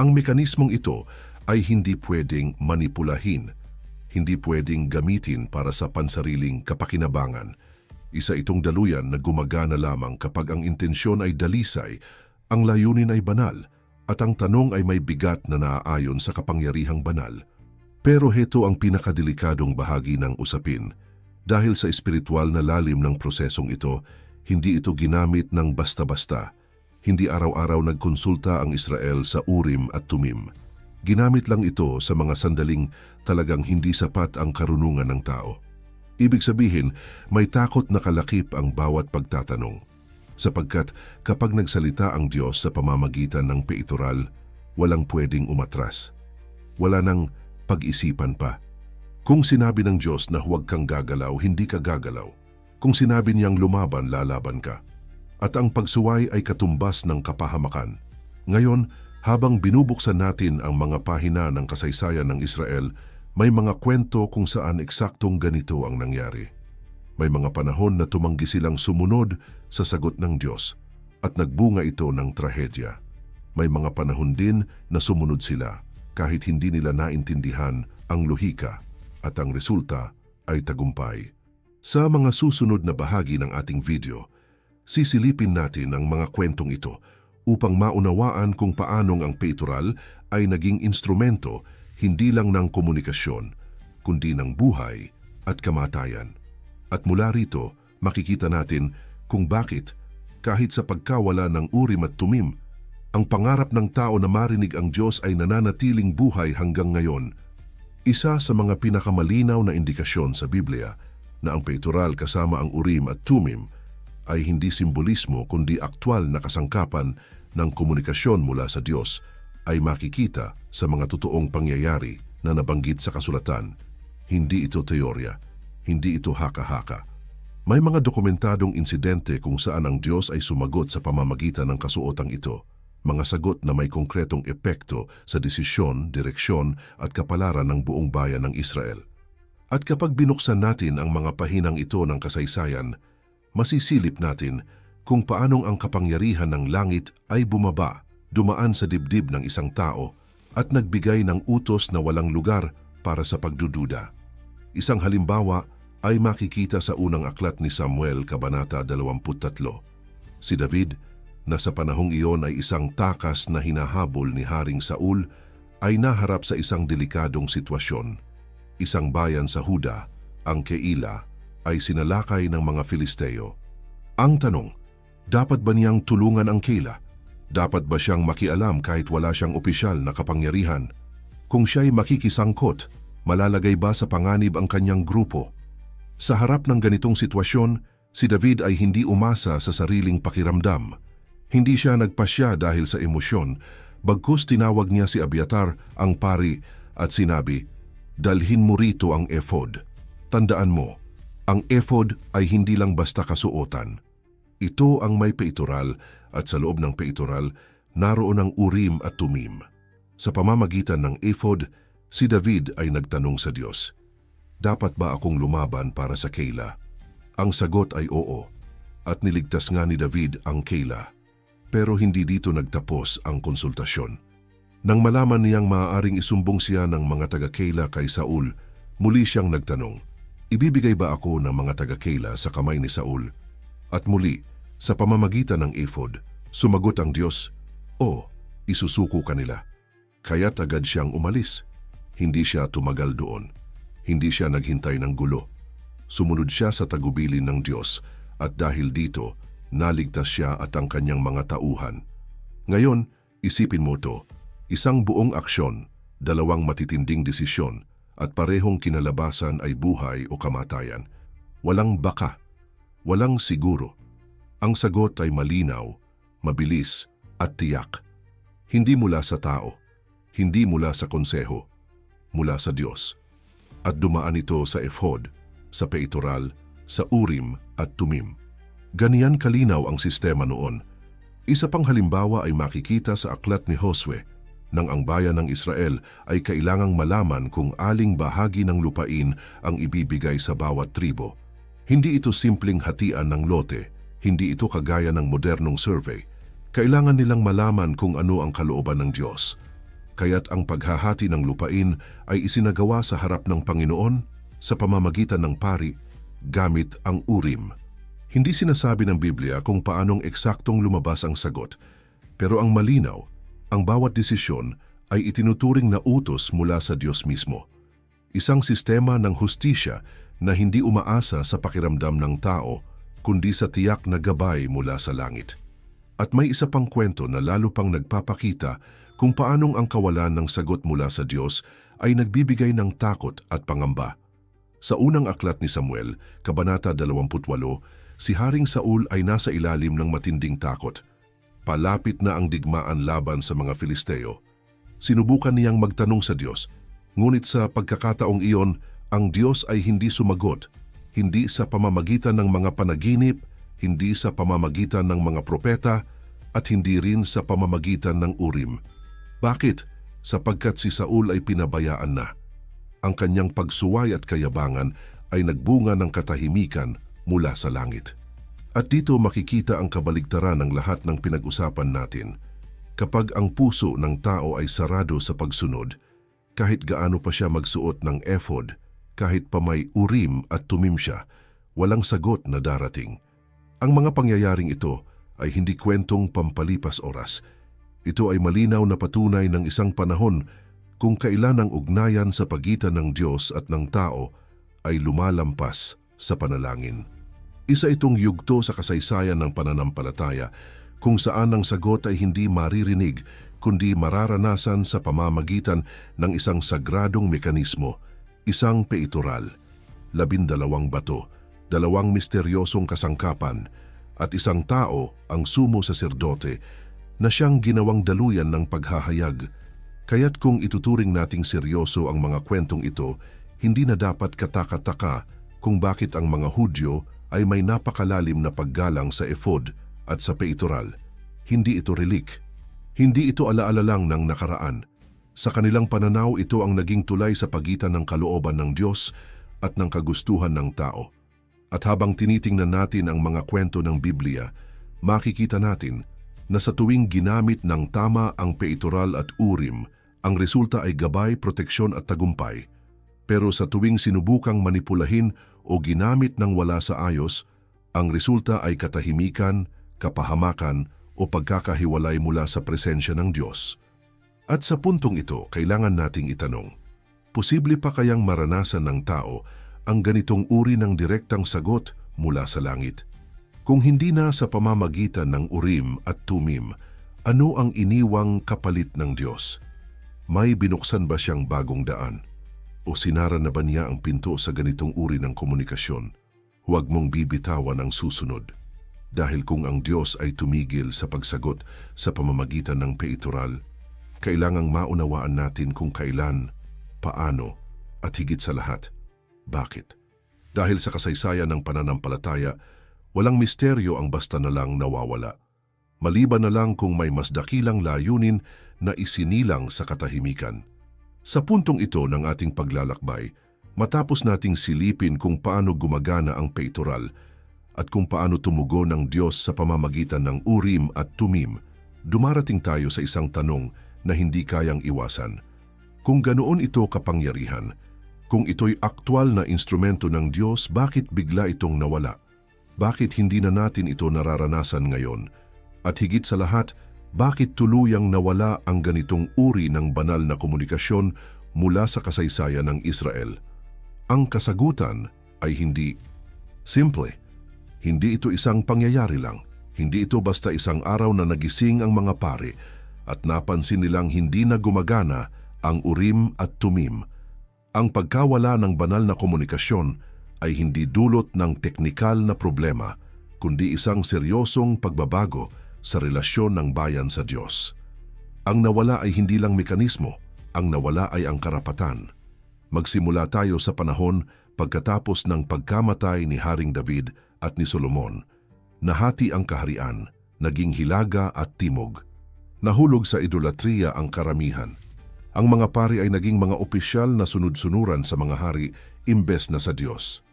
Ang mekanismong ito ay hindi pwedeng manipulahin, hindi pwedeng gamitin para sa pansariling kapakinabangan. Isa itong daluyan na gumagana lamang kapag ang intensyon ay dalisay, ang layunin ay banal, at ang tanong ay may bigat na naaayon sa kapangyarihang banal. Pero heto ang pinakadelikadong bahagi ng usapin. Dahil sa espiritual na lalim ng prosesong ito, hindi ito ginamit ng basta-basta. Hindi araw-araw nagkonsulta ang Israel sa Urim at Tumim. Ginamit lang ito sa mga sandaling talagang hindi sapat ang karunungan ng tao. Ibig sabihin, may takot na kalakip ang bawat pagtatanong. Sapagkat kapag nagsalita ang Diyos sa pamamagitan ng peitoral, walang pwedeng umatras. Wala nang pag-isipan pa. Kung sinabi ng Diyos na huwag kang gagalaw, hindi ka gagalaw. Kung sinabi niyang lumaban, lalaban ka. At ang pagsuway ay katumbas ng kapahamakan. Ngayon, habang binubuksan natin ang mga pahina ng kasaysayan ng Israel, may mga kwento kung saan eksaktong ganito ang nangyari. May mga panahon na tumanggi silang sumunod sa sagot ng Diyos at nagbunga ito ng trahedya. May mga panahon din na sumunod sila kahit hindi nila naintindihan ang lohika at ang resulta ay tagumpay. Sa mga susunod na bahagi ng ating video, sisilipin natin ang mga kwentong ito upang maunawaan kung paanong ang peitoral ay naging instrumento hindi lang ng komunikasyon, kundi ng buhay at kamatayan. At mula rito, makikita natin kung bakit, kahit sa pagkawala ng Urim at Tumim, ang pangarap ng tao na marinig ang Diyos ay nananatiling buhay hanggang ngayon. Isa sa mga pinakamalinaw na indikasyon sa Biblia na ang peitoral kasama ang Urim at Tumim ay hindi simbolismo kundi aktwal na kasangkapan ng komunikasyon mula sa Diyos ay makikita sa mga totoong pangyayari na nabanggit sa kasulatan. Hindi ito teorya, hindi ito haka-haka. May mga dokumentadong insidente kung saan ang Diyos ay sumagot sa pamamagitan ng kasuotang ito, mga sagot na may konkretong epekto sa desisyon, direksyon at kapalaran ng buong bayan ng Israel. At kapag binuksan natin ang mga pahinang ito ng kasaysayan, masisilip natin kung paanong ang kapangyarihan ng langit ay bumaba, dumaan sa dibdib ng isang tao at nagbigay ng utos na walang lugar para sa pagdududa. Isang halimbawa ay makikita sa unang aklat ni Samuel, Kabanata 23. Si David, na sa panahong iyon ay isang takas na hinahabol ni Haring Saul, ay naharap sa isang delikadong sitwasyon. Isang bayan sa Huda, ang Keila, ay sinalakay ng mga Filisteo. Ang tanong, dapat ba niyang tulungan ang Keila? Dapat ba siyang makialam kahit wala siyang opisyal na kapangyarihan? Kung siya'y makikisangkot, malalagay ba sa panganib ang kanyang grupo? Sa harap ng ganitong sitwasyon, si David ay hindi umasa sa sariling pakiramdam. Hindi siya nagpasya dahil sa emosyon, bagkus tinawag niya si Abiatar, ang pari, at sinabi, "Dalhin mo rito ang ephod." Tandaan mo, ang ephod ay hindi lang basta kasuotan. Ito ang may peitoral at sa loob ng peitoral, naroon ang Urim at Tumim. Sa pamamagitan ng ephod, si David ay nagtanong sa Diyos, "Dapat ba akong lumaban para sa Keila?" Ang sagot ay oo, at niligtas nga ni David ang Keila. Pero hindi dito nagtapos ang konsultasyon. Nang malaman niyang maaaring isumbong siya ng mga taga-Keila kay Saul, muli siyang nagtanong, "Ibibigay ba ako ng mga taga-Keila sa kamay ni Saul?" At muli, sa pamamagitan ng ephod, sumagot ang Diyos, "O, isusuko kanila." Kaya't agad siyang umalis. Hindi siya tumagal doon. Hindi siya naghintay ng gulo. Sumunod siya sa tagubilin ng Diyos at dahil dito, naligtas siya at ang kanyang mga tauhan. Ngayon, isipin mo to, isang buong aksyon, dalawang matitinding desisyon at parehong kinalabasan ay buhay o kamatayan. Walang baka, walang siguro. Ang sagot ay malinaw, mabilis at tiyak. Hindi mula sa tao, hindi mula sa konseho, mula sa Diyos. At dumaan ito sa ephod, sa peitoral, sa Urim at Tumim. Ganiyan kalinaw ang sistema noon. Isa pang halimbawa ay makikita sa aklat ni Josue, nang ang bayan ng Israel ay kailangang malaman kung aling bahagi ng lupain ang ibibigay sa bawat tribo. Hindi ito simpleng hatian ng lote, hindi ito kagaya ng modernong survey. Kailangan nilang malaman kung ano ang kalooban ng Diyos. Kaya't ang paghahati ng lupain ay isinagawa sa harap ng Panginoon sa pamamagitan ng pari gamit ang Urim. Hindi sinasabi ng Biblia kung paanong eksaktong lumabas ang sagot, pero ang malinaw, ang bawat desisyon ay itinuturing na utos mula sa Diyos mismo. Isang sistema ng hustisya na hindi umaasa sa pakiramdam ng tao, kundi sa tiyak na gabay mula sa langit. At may isa pang kwento na lalo pang nagpapakita kung paanong ang kawalan ng sagot mula sa Diyos ay nagbibigay ng takot at pangamba. Sa unang aklat ni Samuel, Kabanata 28, si Haring Saul ay nasa ilalim ng matinding takot. Palapit na ang digmaan laban sa mga Filisteo. Sinubukan niyang magtanong sa Diyos, ngunit sa pagkakataong iyon, ang Diyos ay hindi sumagot, hindi sa pamamagitan ng mga panaginip, hindi sa pamamagitan ng mga propeta, at hindi rin sa pamamagitan ng Urim. Bakit? Sapagkat si Saul ay pinabayaan na. Ang kanyang pagsuway at kayabangan ay nagbunga ng katahimikan mula sa langit. At dito makikita ang kabaligtaran ng lahat ng pinag-usapan natin. Kapag ang puso ng tao ay sarado sa pagsunod, kahit gaano pa siya magsuot ng ephod, kahit pa may Urim at Tumim siya, walang sagot na darating. Ang mga pangyayaring ito ay hindi kwentong pampalipas oras. Ito ay malinaw na patunay ng isang panahon kung kailan ang ugnayan sa pagitan ng Diyos at ng tao ay lumalampas sa panalangin. Isa itong yugto sa kasaysayan ng pananampalataya kung saan ang sagot ay hindi maririnig kundi mararanasan sa pamamagitan ng isang sagradong mekanismo, isang peitoral, 12 bato, 2 misteryosong kasangkapan, at isang tao, ang sumo saserdote, na siyang ginawang daluyan ng paghahayag. Kaya't kung ituturing nating seryoso ang mga kwentong ito, hindi na dapat kataka-taka kung bakit ang mga Hudyo ay may napakalalim na paggalang sa ephod at sa peitoral. Hindi ito relik. Hindi ito alaala lang ng nakaraan. Sa kanilang pananaw, ito ang naging tulay sa pagitan ng kalooban ng Diyos at ng kagustuhan ng tao. At habang tinitingnan natin ang mga kwento ng Biblia, makikita natin na sa tuwing ginamit ng tama ang peitoral at urim, ang resulta ay gabay, proteksyon at tagumpay. Pero sa tuwing sinubukang manipulahin o ginamit ng wala sa ayos, ang resulta ay katahimikan, kapahamakan o pagkakahiwalay mula sa presensya ng Diyos. At sa puntong ito, kailangan nating itanong, posible pa kayang maranasan ng tao ang ganitong uri ng direktang sagot mula sa langit? Kung hindi na sa pamamagitan ng Urim at Tumim, ano ang iniwang kapalit ng Diyos? May binuksan ba siyang bagong daan? O sinara na ba niya ang pinto sa ganitong uri ng komunikasyon? Huwag mong bibitawan ang susunod. Dahil kung ang Diyos ay tumigil sa pagsagot sa pamamagitan ng peitoral, kailangang maunawaan natin kung kailan, paano, at higit sa lahat, bakit. Dahil sa kasaysayan ng pananampalataya, walang misteryo ang basta na lang nawawala. Maliban na lang kung may mas dakilang layunin na isinilang sa katahimikan. Sa puntong ito ng ating paglalakbay, matapos nating silipin kung paano gumagana ang peitoral at kung paano tumugon ng Diyos sa pamamagitan ng Urim at Tumim, dumarating tayo sa isang tanong na hindi kayang iwasan. Kung ganoon ito kapangyarihan, kung ito'y aktwal na instrumento ng Diyos, bakit bigla itong nawala? Bakit hindi na natin ito nararanasan ngayon? At higit sa lahat, bakit tuluyang nawala ang ganitong uri ng banal na komunikasyon mula sa kasaysayan ng Israel? Ang kasagutan ay hindi simple. Hindi ito isang pangyayari lang. Hindi ito basta isang araw na nagising ang mga pari at napansin nilang hindi na gumagana ang Urim at Tumim. Ang pagkawala ng banal na komunikasyon ay hindi dulot ng teknikal na problema, kundi isang seryosong pagbabago sa relasyon ng bayan sa Diyos. Ang nawala ay hindi lang mekanismo, ang nawala ay ang karapatan. Magsimula tayo sa panahon pagkatapos ng pagkamatay ni Haring David at ni Solomon. Nahati ang kaharian, naging hilaga at timog. Nahulog sa idolatriya ang karamihan. Ang mga pari ay naging mga opisyal na sunod-sunuran sa mga hari imbes na sa Diyos.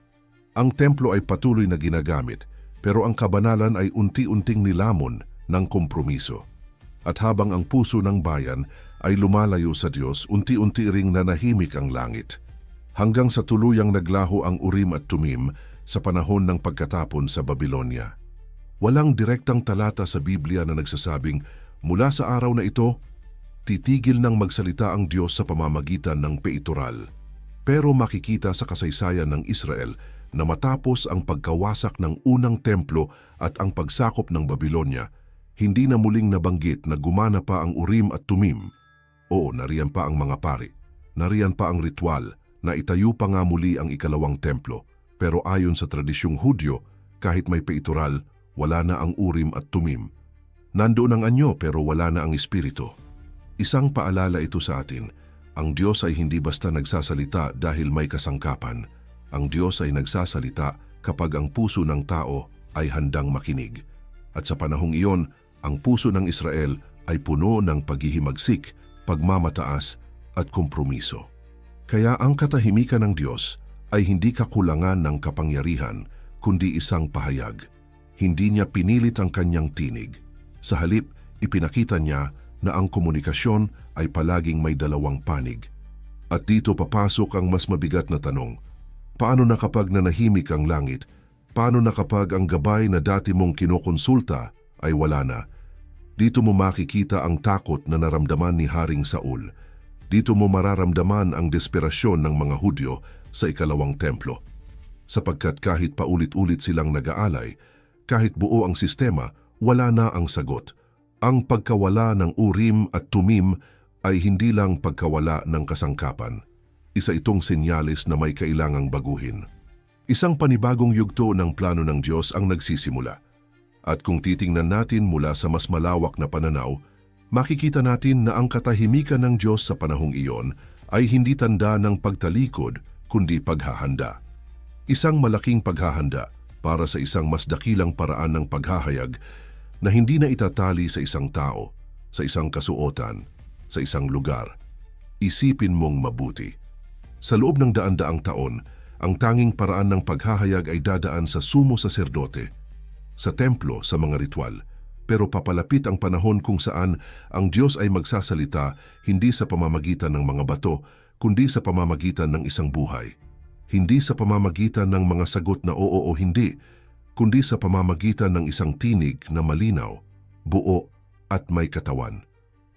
Ang templo ay patuloy na ginagamit, pero ang kabanalan ay unti-unting nilamon ng kompromiso. At habang ang puso ng bayan ay lumalayo sa Diyos, unti-unti ring nanahimik ang langit. Hanggang sa tuluyang naglaho ang Urim at Tumim sa panahon ng pagkatapon sa Babylonia. Walang direktang talata sa Biblia na nagsasabing, mula sa araw na ito, titigil nang magsalita ang Diyos sa pamamagitan ng peitoral. Pero makikita sa kasaysayan ng Israel na matapos ang pagkawasak ng unang templo at ang pagsakop ng Babylonia, hindi na muling nabanggit na gumana pa ang Urim at Tumim. Oo, nariyan pa ang mga pari. Nariyan pa ang ritual na itayo pa nga muli ang ikalawang templo. Pero ayon sa tradisyong Hudyo, kahit may peitoral, wala na ang Urim at Tumim. Nandoon ang anyo pero wala na ang espiritu. Isang paalala ito sa atin, ang Diyos ay hindi basta nagsasalita dahil may kasangkapan. Ang Diyos ay nagsasalita kapag ang puso ng tao ay handang makinig. At sa panahong iyon, ang puso ng Israel ay puno ng paghihimagsik, pagmamataas at kompromiso. Kaya ang katahimikan ng Diyos ay hindi kakulangan ng kapangyarihan, kundi isang pahayag. Hindi niya pinilit ang kanyang tinig. Sa halip, ipinakita niya na ang komunikasyon ay palaging may dalawang panig. At dito papasok ang mas mabigat na tanong, Paano na kapag nanahimik ang langit? Paano na kapag ang gabay na dati mong kinokonsulta ay wala na? Dito mo makikita ang takot na naramdaman ni Haring Saul. Dito mo mararamdaman ang desperasyon ng mga Hudyo sa ikalawang templo. Sapagkat kahit paulit-ulit silang nag-aalay, kahit buo ang sistema, wala na ang sagot. Ang pagkawala ng Urim at Tumim ay hindi lang pagkawala ng kasangkapan. Isa itong senyales na may kailangang baguhin. Isang panibagong yugto ng plano ng Diyos ang nagsisimula. At kung titingnan natin mula sa mas malawak na pananaw, makikita natin na ang katahimikan ng Diyos sa panahong iyon ay hindi tanda ng pagtalikod, kundi paghahanda. Isang malaking paghahanda para sa isang mas dakilang paraan ng paghahayag na hindi na itatali sa isang tao, sa isang kasuotan, sa isang lugar. Isipin mong mabuti. Sa loob ng daan-daang taon, ang tanging paraan ng paghahayag ay dadaan sa sumo saserdote, sa templo, sa mga ritual. Pero papalapit ang panahon kung saan ang Diyos ay magsasalita hindi sa pamamagitan ng mga bato, kundi sa pamamagitan ng isang buhay. Hindi sa pamamagitan ng mga sagot na oo o hindi, kundi sa pamamagitan ng isang tinig na malinaw, buo at may katawan.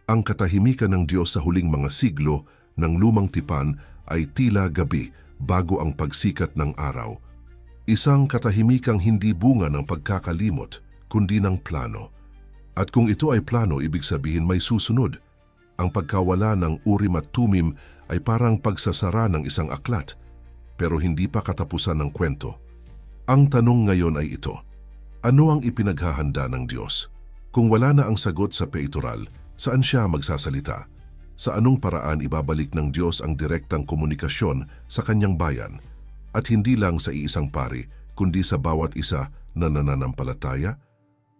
Ang katahimikan ng Diyos sa huling mga siglo ng lumang tipan ay tila gabi bago ang pagsikat ng araw. Isang katahimikang hindi bunga ng pagkakalimot, kundi ng plano. At kung ito ay plano, ibig sabihin may susunod. Ang pagkawala ng Urim at Tumim ay parang pagsasara ng isang aklat, pero hindi pa katapusan ng kwento. Ang tanong ngayon ay ito: ano ang ipinaghahanda ng Diyos? Kung wala na ang sagot sa peitoral, saan siya magsasalita? Sa anong paraan ibabalik ng Diyos ang direktang komunikasyon sa kanyang bayan? At hindi lang sa iisang pari, kundi sa bawat isa na nananampalataya?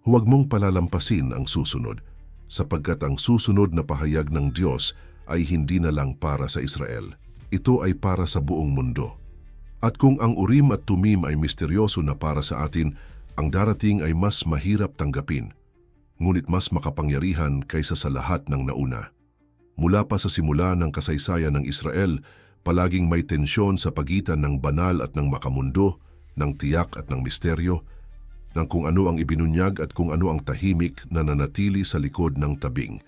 Huwag mong palalampasin ang susunod, sapagkat ang susunod na pahayag ng Diyos ay hindi na lang para sa Israel. Ito ay para sa buong mundo. At kung ang Urim at Tumim ay misteryoso na para sa atin, ang darating ay mas mahirap tanggapin, ngunit mas makapangyarihan kaysa sa lahat ng nauna. Mula pa sa simula ng kasaysayan ng Israel, palaging may tensyon sa pagitan ng banal at ng makamundo, ng tiyak at ng misteryo, ng kung ano ang ibinunyag at kung ano ang tahimik na nanatili sa likod ng tabing.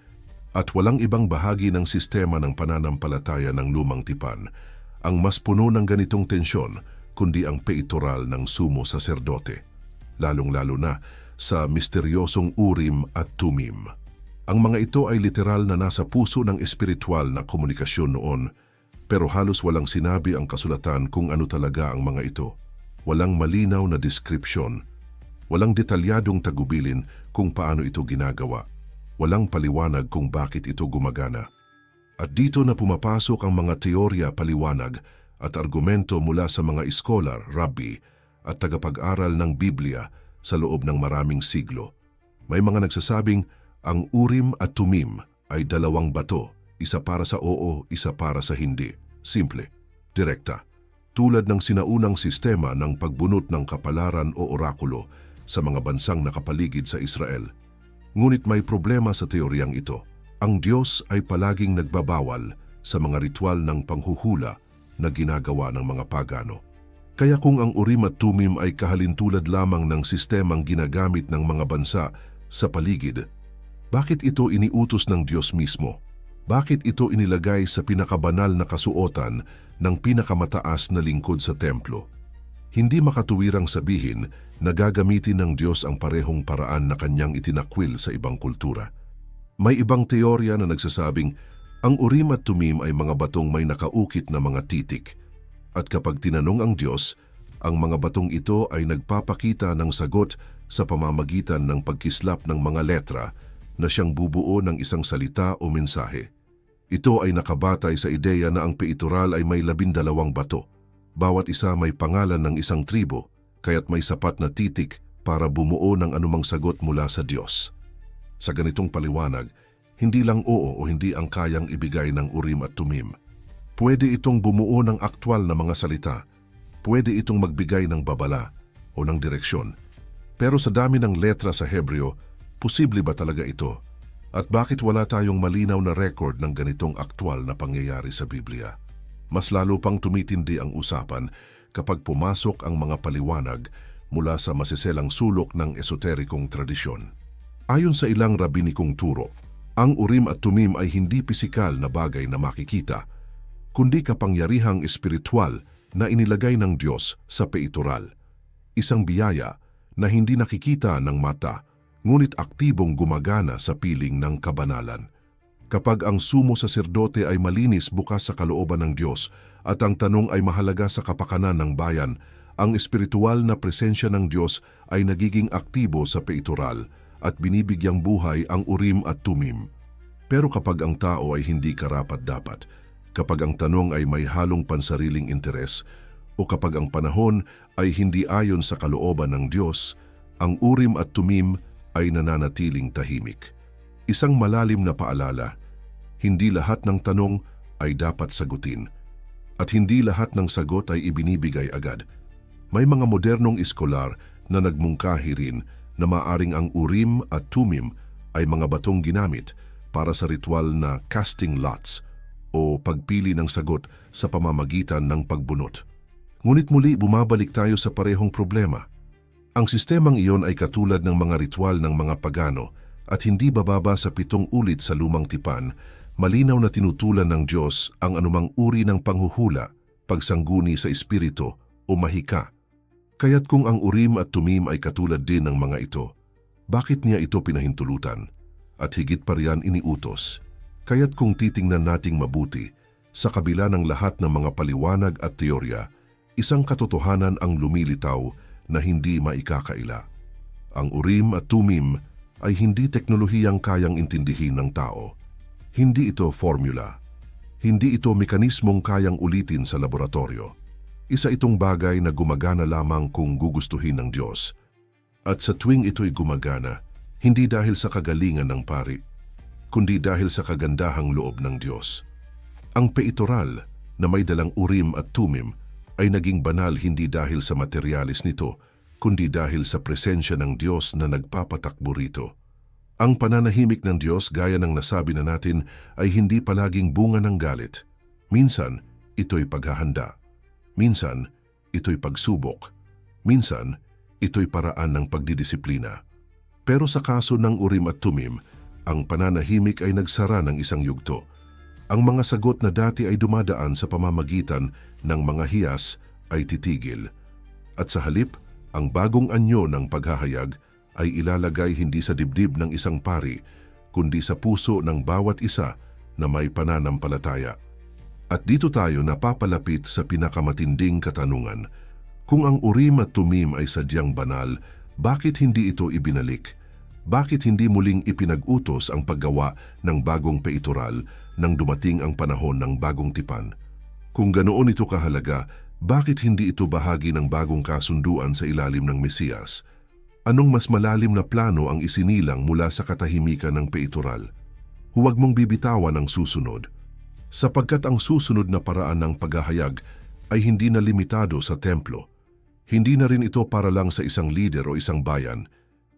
At walang ibang bahagi ng sistema ng pananampalataya ng lumang tipan ang mas puno ng ganitong tensyon kundi ang peitoral ng sumo saserdote, lalong-lalo na sa misteryosong Urim at Tumim. Ang mga ito ay literal na nasa puso ng espiritual na komunikasyon noon, pero halos walang sinabi ang kasulatan kung ano talaga ang mga ito. Walang malinaw na deskripsyon, walang detalyadong tagubilin kung paano ito ginagawa, walang paliwanag kung bakit ito gumagana. At dito na pumapasok ang mga teorya, paliwanag at argumento mula sa mga iskolar, rabbi at tagapag-aral ng Biblia sa loob ng maraming siglo. May mga nagsasabing ang Urim at Tumim ay dalawang bato, isa para sa oo, isa para sa hindi. Simple, direkta. Tulad ng sinaunang sistema ng pagbunot ng kapalaran o orakulo sa mga bansang nakapaligid sa Israel. Ngunit may problema sa teoryang ito. Ang Diyos ay palaging nagbabawal sa mga ritual ng panghuhula na ginagawa ng mga pagano. Kaya kung ang Urim at Tumim ay kahalintulad lamang ng sistemang ginagamit ng mga bansa sa paligid, bakit ito iniutos ng Diyos mismo? Bakit ito inilagay sa pinakabanal na kasuotan ng pinakamataas na lingkod sa templo? Hindi makatuwirang sabihin na gagamitin ng Diyos ang parehong paraan na kanyang itinakwil sa ibang kultura. May ibang teorya na nagsasabing ang Urim at Tumim ay mga batong may nakaukit na mga titik. At kapag tinanong ang Diyos, ang mga batong ito ay nagpapakita ng sagot sa pamamagitan ng pagkislap ng mga letra na siyang bubuo ng isang salita o mensahe. Ito ay nakabatay sa ideya na ang peitoral ay may 12 bato. Bawat isa may pangalan ng isang tribo, kaya't may sapat na titik para bumuo ng anumang sagot mula sa Diyos. Sa ganitong paliwanag, hindi lang oo o hindi ang kayang ibigay ng Urim at Tumim. Pwede itong bumuo ng aktwal na mga salita. Pwede itong magbigay ng babala o ng direksyon. Pero sa dami ng letra sa Hebreo, posible ba talaga ito? At bakit wala tayong malinaw na record ng ganitong aktwal na pangyayari sa Biblia? Mas lalo pang tumitindi ang usapan kapag pumasok ang mga paliwanag mula sa masiselang sulok ng esoterikong tradisyon. Ayon sa ilang rabinikong turo, ang Urim at Tumim ay hindi pisikal na bagay na makikita, kundi kapangyarihang espiritual na inilagay ng Diyos sa peitoral. Isang biyaya na hindi nakikita ng mata, ngunit aktibong gumagana sa piling ng kabanalan. Kapag ang sumo saserdote ay malinis bukas sa kalooban ng Diyos at ang tanong ay mahalaga sa kapakanan ng bayan, ang espiritual na presensya ng Diyos ay nagiging aktibo sa peitoral at binibigyang buhay ang Urim at Tumim. Pero kapag ang tao ay hindi karapat-dapat, kapag ang tanong ay may halong pansariling interes, o kapag ang panahon ay hindi ayon sa kalooban ng Diyos, ang Urim at Tumim ay nananatiling tahimik. Isang malalim na paalala, hindi lahat ng tanong ay dapat sagutin, at hindi lahat ng sagot ay ibinibigay agad. May mga modernong iskolar na nagmungkahi rin na maaring ang Urim at Tumim ay mga batong ginamit para sa ritual na casting lots o pagpili ng sagot sa pamamagitan ng pagbunot. Ngunit muli bumabalik tayo sa parehong problema. Ang sistemang iyon ay katulad ng mga ritual ng mga pagano at hindi bababa sa 7 ulit sa lumang tipan. Malinaw na tinutulan ng Diyos ang anumang uri ng panghuhula, pagsangguni sa espiritu o mahika. Kaya't kung ang Urim at Tumim ay katulad din ng mga ito, bakit niya ito pinahintulutan? At higit pa riyan iniutos. Kaya't kung titingnan nating mabuti, sa kabila ng lahat ng mga paliwanag at teorya, isang katotohanan ang lumilitaw na hindi maikakaila. Ang Urim at Tumim ay hindi teknolohiyang kayang intindihin ng tao. Hindi ito formula. Hindi ito mekanismong kayang ulitin sa laboratorio. Isa itong bagay na gumagana lamang kung gugustuhin ng Diyos. At sa tuwing ito'y gumagana, hindi dahil sa kagalingan ng pari, kundi dahil sa kagandahang loob ng Diyos. Ang peitoral na may dalang Urim at Tumim ay naging banal hindi dahil sa materialis nito, kundi dahil sa presensya ng Diyos na nagpapatakbo rito. Ang pananahimik ng Diyos gaya ng nasabi na natin ay hindi palaging bunga ng galit. Minsan, ito'y paghahanda. Minsan, ito'y pagsubok. Minsan, ito'y paraan ng pagdidisiplina. Pero sa kaso ng Urim at Tumim, ang pananahimik ay nagsara ng isang yugto. Ang mga sagot na dati ay dumadaan sa pamamagitan ng mga hiyas ay titigil. At sa halip, ang bagong anyo ng paghahayag ay ilalagay hindi sa dibdib ng isang pari, kundi sa puso ng bawat isa na may pananampalataya. At dito tayo napapalapit sa pinakamatinding katanungan. Kung ang Urim at Tumim ay sadyang banal, bakit hindi ito ibinalik? Bakit hindi muling ipinag-utos ang paggawa ng bagong peitoral nang dumating ang panahon ng bagong tipan? Kung ganoon ito kahalaga, bakit hindi ito bahagi ng bagong kasunduan sa ilalim ng Mesiyas? Anong mas malalim na plano ang isinilang mula sa katahimikan ng peitoral? Huwag mong bibitawan ang susunod, sapagkat ang susunod na paraan ng paghahayag ay hindi na limitado sa templo. Hindi na rin ito para lang sa isang lider o isang bayan.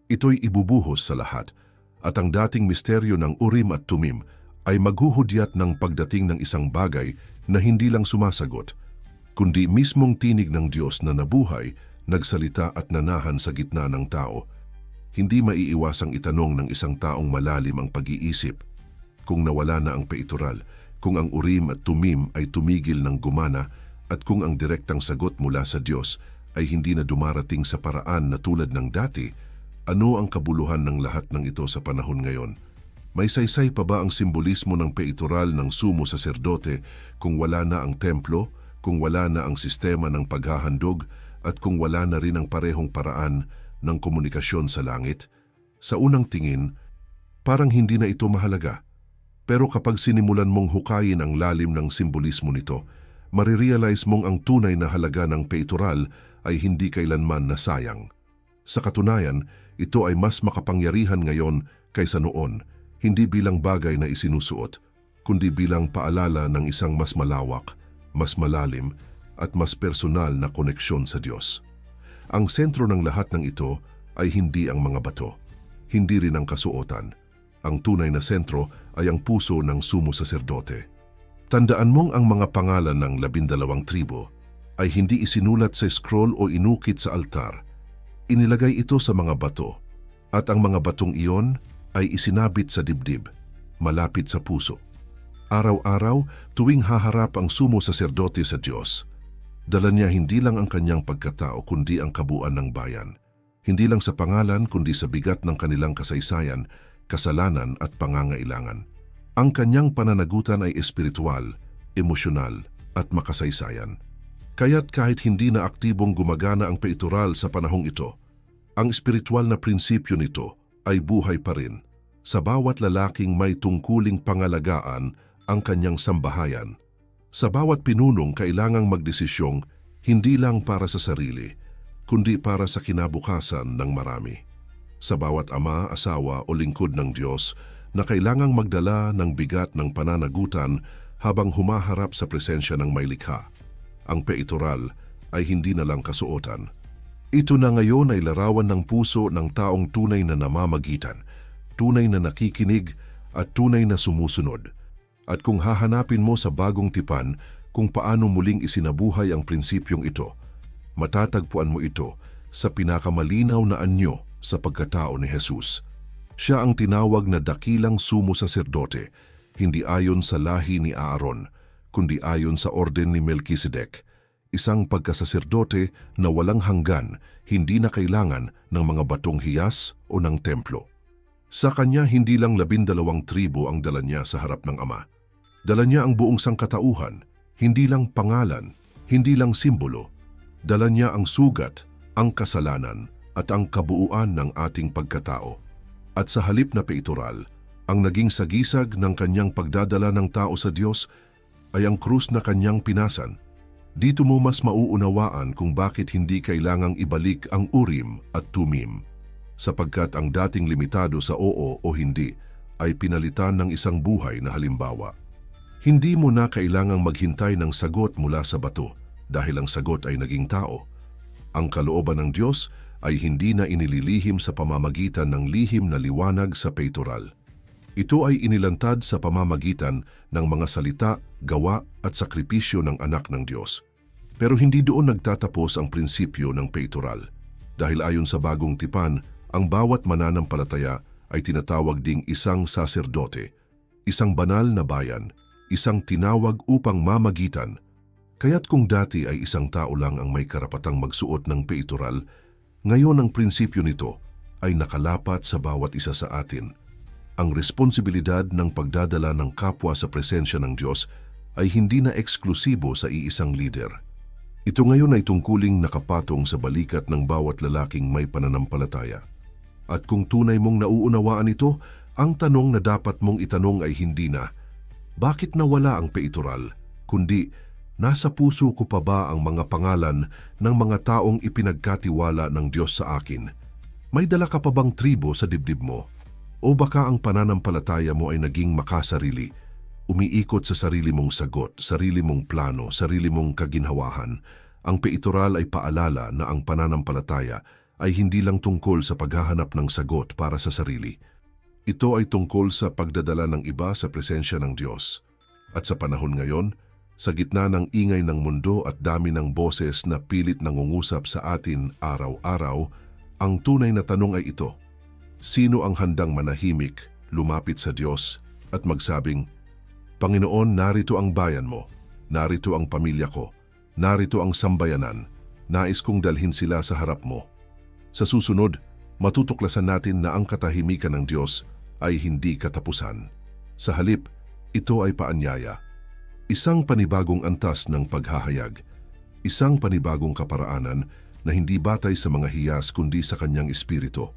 Ito'y ibubuhos sa lahat, at ang dating misteryo ng Urim at Tumim ay maghuhudyat ng pagdating ng isang bagay na hindi lang sumasagot, kundi mismong tinig ng Diyos na nabuhay, nagsalita at nanahan sa gitna ng tao. Hindi maiiwasang itanong ng isang taong malalim ang pag-iisip, kung nawala na ang peitoral, kung ang Urim at Tumim ay tumigil ng gumana, at kung ang direktang sagot mula sa Diyos ay hindi na dumarating sa paraan na tulad ng dati, ano ang kabuluhan ng lahat ng ito sa panahon ngayon? May saysay pa ba ang simbolismo ng peitoral ng sumo saserdote kung wala na ang templo, kung wala na ang sistema ng paghahandog, at kung wala na rin ang parehong paraan ng komunikasyon sa langit? Sa unang tingin, parang hindi na ito mahalaga. Pero kapag sinimulan mong hukayin ang lalim ng simbolismo nito, marirealize mong ang tunay na halaga ng peitoral ay hindi kailanman nasayang. Sa katunayan, ito ay mas makapangyarihan ngayon kaysa noon, hindi bilang bagay na isinusuot, kundi bilang paalala ng isang mas malawak, mas malalim, at mas personal na koneksyon sa Diyos. Ang sentro ng lahat ng ito ay hindi ang mga bato, hindi rin ang kasuotan. Ang tunay na sentro ay ang puso ng sumo saserdote. Tandaan mong ang mga pangalan ng 12 tribo, ay hindi isinulat sa scroll o inukit sa altar. Inilagay ito sa mga bato, at ang mga batong iyon ay isinabit sa dibdib, malapit sa puso. Araw-araw, tuwing haharap ang sumo saserdote sa Diyos, dala niya hindi lang ang kanyang pagkatao kundi ang kabuuan ng bayan. Hindi lang sa pangalan kundi sa bigat ng kanilang kasaysayan, kasalanan at pangangailangan. Ang kanyang pananagutan ay espiritual, emosyonal at makasaysayan. Kaya't kahit hindi na aktibong gumagana ang peitoral sa panahong ito, ang espiritual na prinsipyo nito ay buhay pa rin. Sa bawat lalaking may tungkuling pangalagaan ang kanyang sambahayan. Sa bawat pinunong kailangang magdesisyong hindi lang para sa sarili, kundi para sa kinabukasan ng marami. Sa bawat ama, asawa o lingkod ng Diyos na kailangang magdala ng bigat ng pananagutan habang humaharap sa presensya ng may likha. Ang peitoral ay hindi na lang kasuotan. Ito na ngayon ay larawan ng puso ng taong tunay na namamagitan, tunay na nakikinig at tunay na sumusunod. At kung hahanapin mo sa bagong tipan kung paano muling isinabuhay ang prinsipyong ito, matatagpuan mo ito sa pinakamalinaw na anyo sa pagkatao ni Jesus. Siya ang tinawag na dakilang sumo saserdote, hindi ayon sa lahi ni Aaron, kundi ayon sa orden ni Melkisedek, isang pagkasaserdote na walang hanggan, hindi na kailangan ng mga batong hiyas o ng templo. Sa kanya, hindi lang 12 tribo ang dala niya sa harap ng Ama. Dala niya ang buong sangkatauhan, hindi lang pangalan, hindi lang simbolo. Dala niya ang sugat, ang kasalanan, at ang kabuuan ng ating pagkatao. At sa halip na peitoral, ang naging sagisag ng kanyang pagdadala ng tao sa Diyos ay ang krus na kanyang pinasan. Dito mo mas mauunawaan kung bakit hindi kailangang ibalik ang Urim at Tumim, sapagkat ang dating limitado sa oo o hindi ay pinalitan ng isang buhay na halimbawa. Hindi mo na kailangang maghintay ng sagot mula sa bato dahil ang sagot ay naging tao. Ang kalooban ng Diyos ay hindi na inililihim sa pamamagitan ng lihim na liwanag sa peitoral. Ito ay inilantad sa pamamagitan ng mga salita, gawa at sakripisyo ng anak ng Diyos. Pero hindi doon nagtatapos ang prinsipyo ng peitoral. Dahil ayon sa bagong tipan, ang bawat mananampalataya ay tinatawag ding isang saserdote, isang banal na bayan, isang tinawag upang mamagitan. Kaya't kung dati ay isang tao lang ang may karapatang magsuot ng peitoral, ngayon ang prinsipyo nito ay nakalapat sa bawat isa sa atin. Ang responsibilidad ng pagdadala ng kapwa sa presensya ng Diyos ay hindi na eksklusibo sa iisang lider. Ito ngayon ay tungkuling nakapatong sa balikat ng bawat lalaking may pananampalataya. At kung tunay mong nauunawaan ito, ang tanong na dapat mong itanong ay hindi na, bakit nawala ang peitoral? Kundi, nasa puso ko pa ba ang mga pangalan ng mga taong ipinagkatiwala ng Diyos sa akin? May dala ka pa bang tribo sa dibdib mo? O baka ang pananampalataya mo ay naging makasarili, umiikot sa sarili mong sagot, sarili mong plano, sarili mong kaginhawahan? Ang peitoral ay paalala na ang pananampalataya ay hindi lang tungkol sa paghahanap ng sagot para sa sarili. Ito ay tungkol sa pagdadala ng iba sa presensya ng Diyos. At sa panahon ngayon, sa gitna ng ingay ng mundo at dami ng boses na pilit nangungusap sa atin araw-araw, ang tunay na tanong ay ito. Sino ang handang manahimik, lumapit sa Diyos at magsabing, Panginoon, narito ang bayan mo, narito ang pamilya ko, narito ang sambayanan, nais kong dalhin sila sa harap mo. Sa susunod, matutuklasan natin na ang katahimikan ng Diyos ay hindi katapusan. Sa halip, ito ay paanyaya. Isang panibagong antas ng paghahayag, isang panibagong kaparaanan na hindi batay sa mga hiyas kundi sa kanyang espiritu.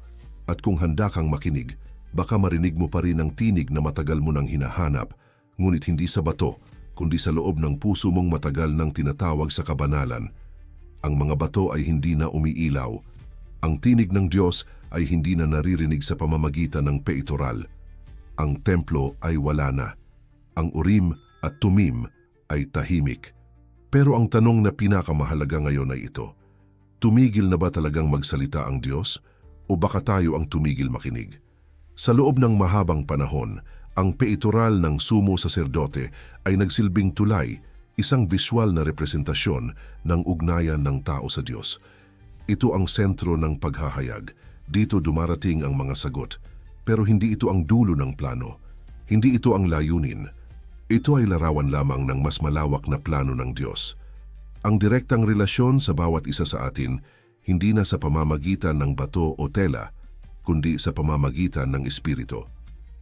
At kung handa kang makinig, baka marinig mo pa rin ang tinig na matagal mo nang hinahanap, ngunit hindi sa bato, kundi sa loob ng puso mong matagal nang tinatawag sa kabanalan. Ang mga bato ay hindi na umiilaw. Ang tinig ng Diyos ay hindi na naririnig sa pamamagitan ng peitoral. Ang templo ay wala na. Ang Urim at Tumim ay tahimik. Pero ang tanong na pinakamahalaga ngayon ay ito. Tumigil na ba talagang magsalita ang Diyos? O baka tayo ang tumigil makinig? Sa loob ng mahabang panahon, ang peitoral ng sumo saserdote ay nagsilbing tulay, isang visual na representasyon ng ugnayan ng tao sa Diyos. Ito ang sentro ng paghahayag. Dito dumarating ang mga sagot. Pero hindi ito ang dulo ng plano. Hindi ito ang layunin. Ito ay larawan lamang ng mas malawak na plano ng Diyos. Ang direktang relasyon sa bawat isa sa atin, hindi na sa pamamagitan ng bato o tela, kundi sa pamamagitan ng Espiritu.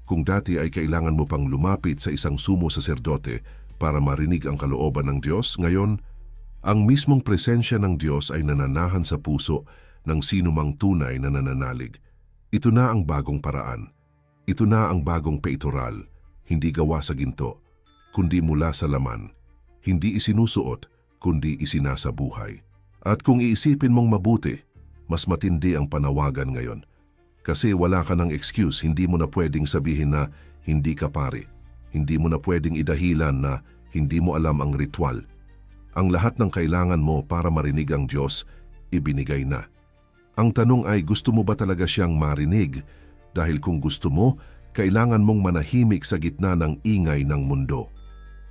Kung dati ay kailangan mo pang lumapit sa isang sumo saserdote para marinig ang kalooban ng Diyos, ngayon, ang mismong presensya ng Diyos ay nananahan sa puso ng sinumang tunay na nananalig. Ito na ang bagong paraan. Ito na ang bagong peitoral, hindi gawa sa ginto, kundi mula sa laman, hindi isinusuot, kundi isinasabuhay. At kung iisipin mong mabuti, mas matindi ang panawagan ngayon. Kasi wala ka ng excuse, hindi mo na pwedeng sabihin na hindi ka pare. Hindi mo na pwedeng idahilan na hindi mo alam ang ritual. Ang lahat ng kailangan mo para marinig ang Diyos, ibinigay na. Ang tanong ay, gusto mo ba talaga siyang marinig? Dahil kung gusto mo, kailangan mong manahimik sa gitna ng ingay ng mundo.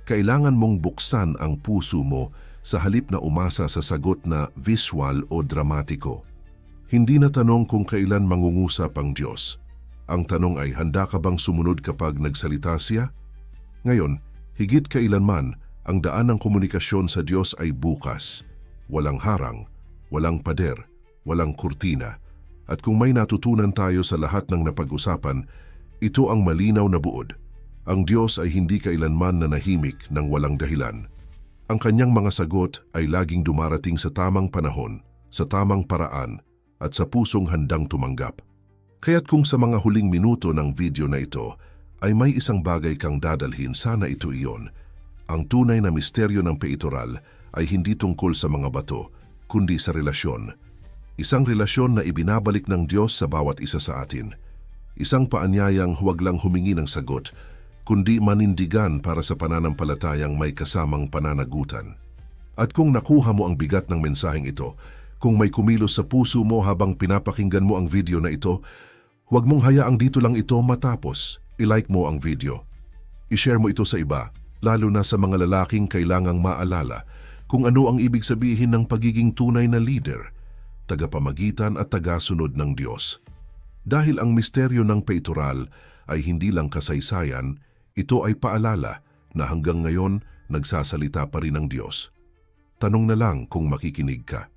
Kailangan mong buksan ang puso mo sa halip na umasa sa sagot na visual o dramatiko. Hindi na tanong kung kailan mangungusap ang Diyos. Ang tanong ay, handa ka bang sumunod kapag nagsalita siya? Ngayon, higit kailanman, ang daan ng komunikasyon sa Diyos ay bukas. Walang harang, walang pader, walang kurtina. At kung may natutunan tayo sa lahat ng napag-usapan, ito ang malinaw na buod. Ang Diyos ay hindi kailanman nanahimik ng walang dahilan. Ang kanyang mga sagot ay laging dumarating sa tamang panahon, sa tamang paraan, at sa pusong handang tumanggap. Kaya't kung sa mga huling minuto ng video na ito ay may isang bagay kang dadalhin, sana ito iyon. Ang tunay na misteryo ng peitoral ay hindi tungkol sa mga bato, kundi sa relasyon. Isang relasyon na ibinabalik ng Diyos sa bawat isa sa atin. Isang paanyayang huwag lang humingi ng sagot, kundi manindigan para sa pananampalatayang may kasamang pananagutan. At kung nakuha mo ang bigat ng mensaheng ito, kung may kumilos sa puso mo habang pinapakinggan mo ang video na ito, huwag mong hayaang dito lang ito matapos. I-like mo ang video. I-share mo ito sa iba, lalo na sa mga lalaking kailangang maalala kung ano ang ibig sabihin ng pagiging tunay na leader, tagapamagitan at tagasunod ng Diyos. Dahil ang misteryo ng peitoral ay hindi lang kasaysayan, ito ay paalala na hanggang ngayon nagsasalita pa rin ang Diyos. Tanong na lang kung makikinig ka.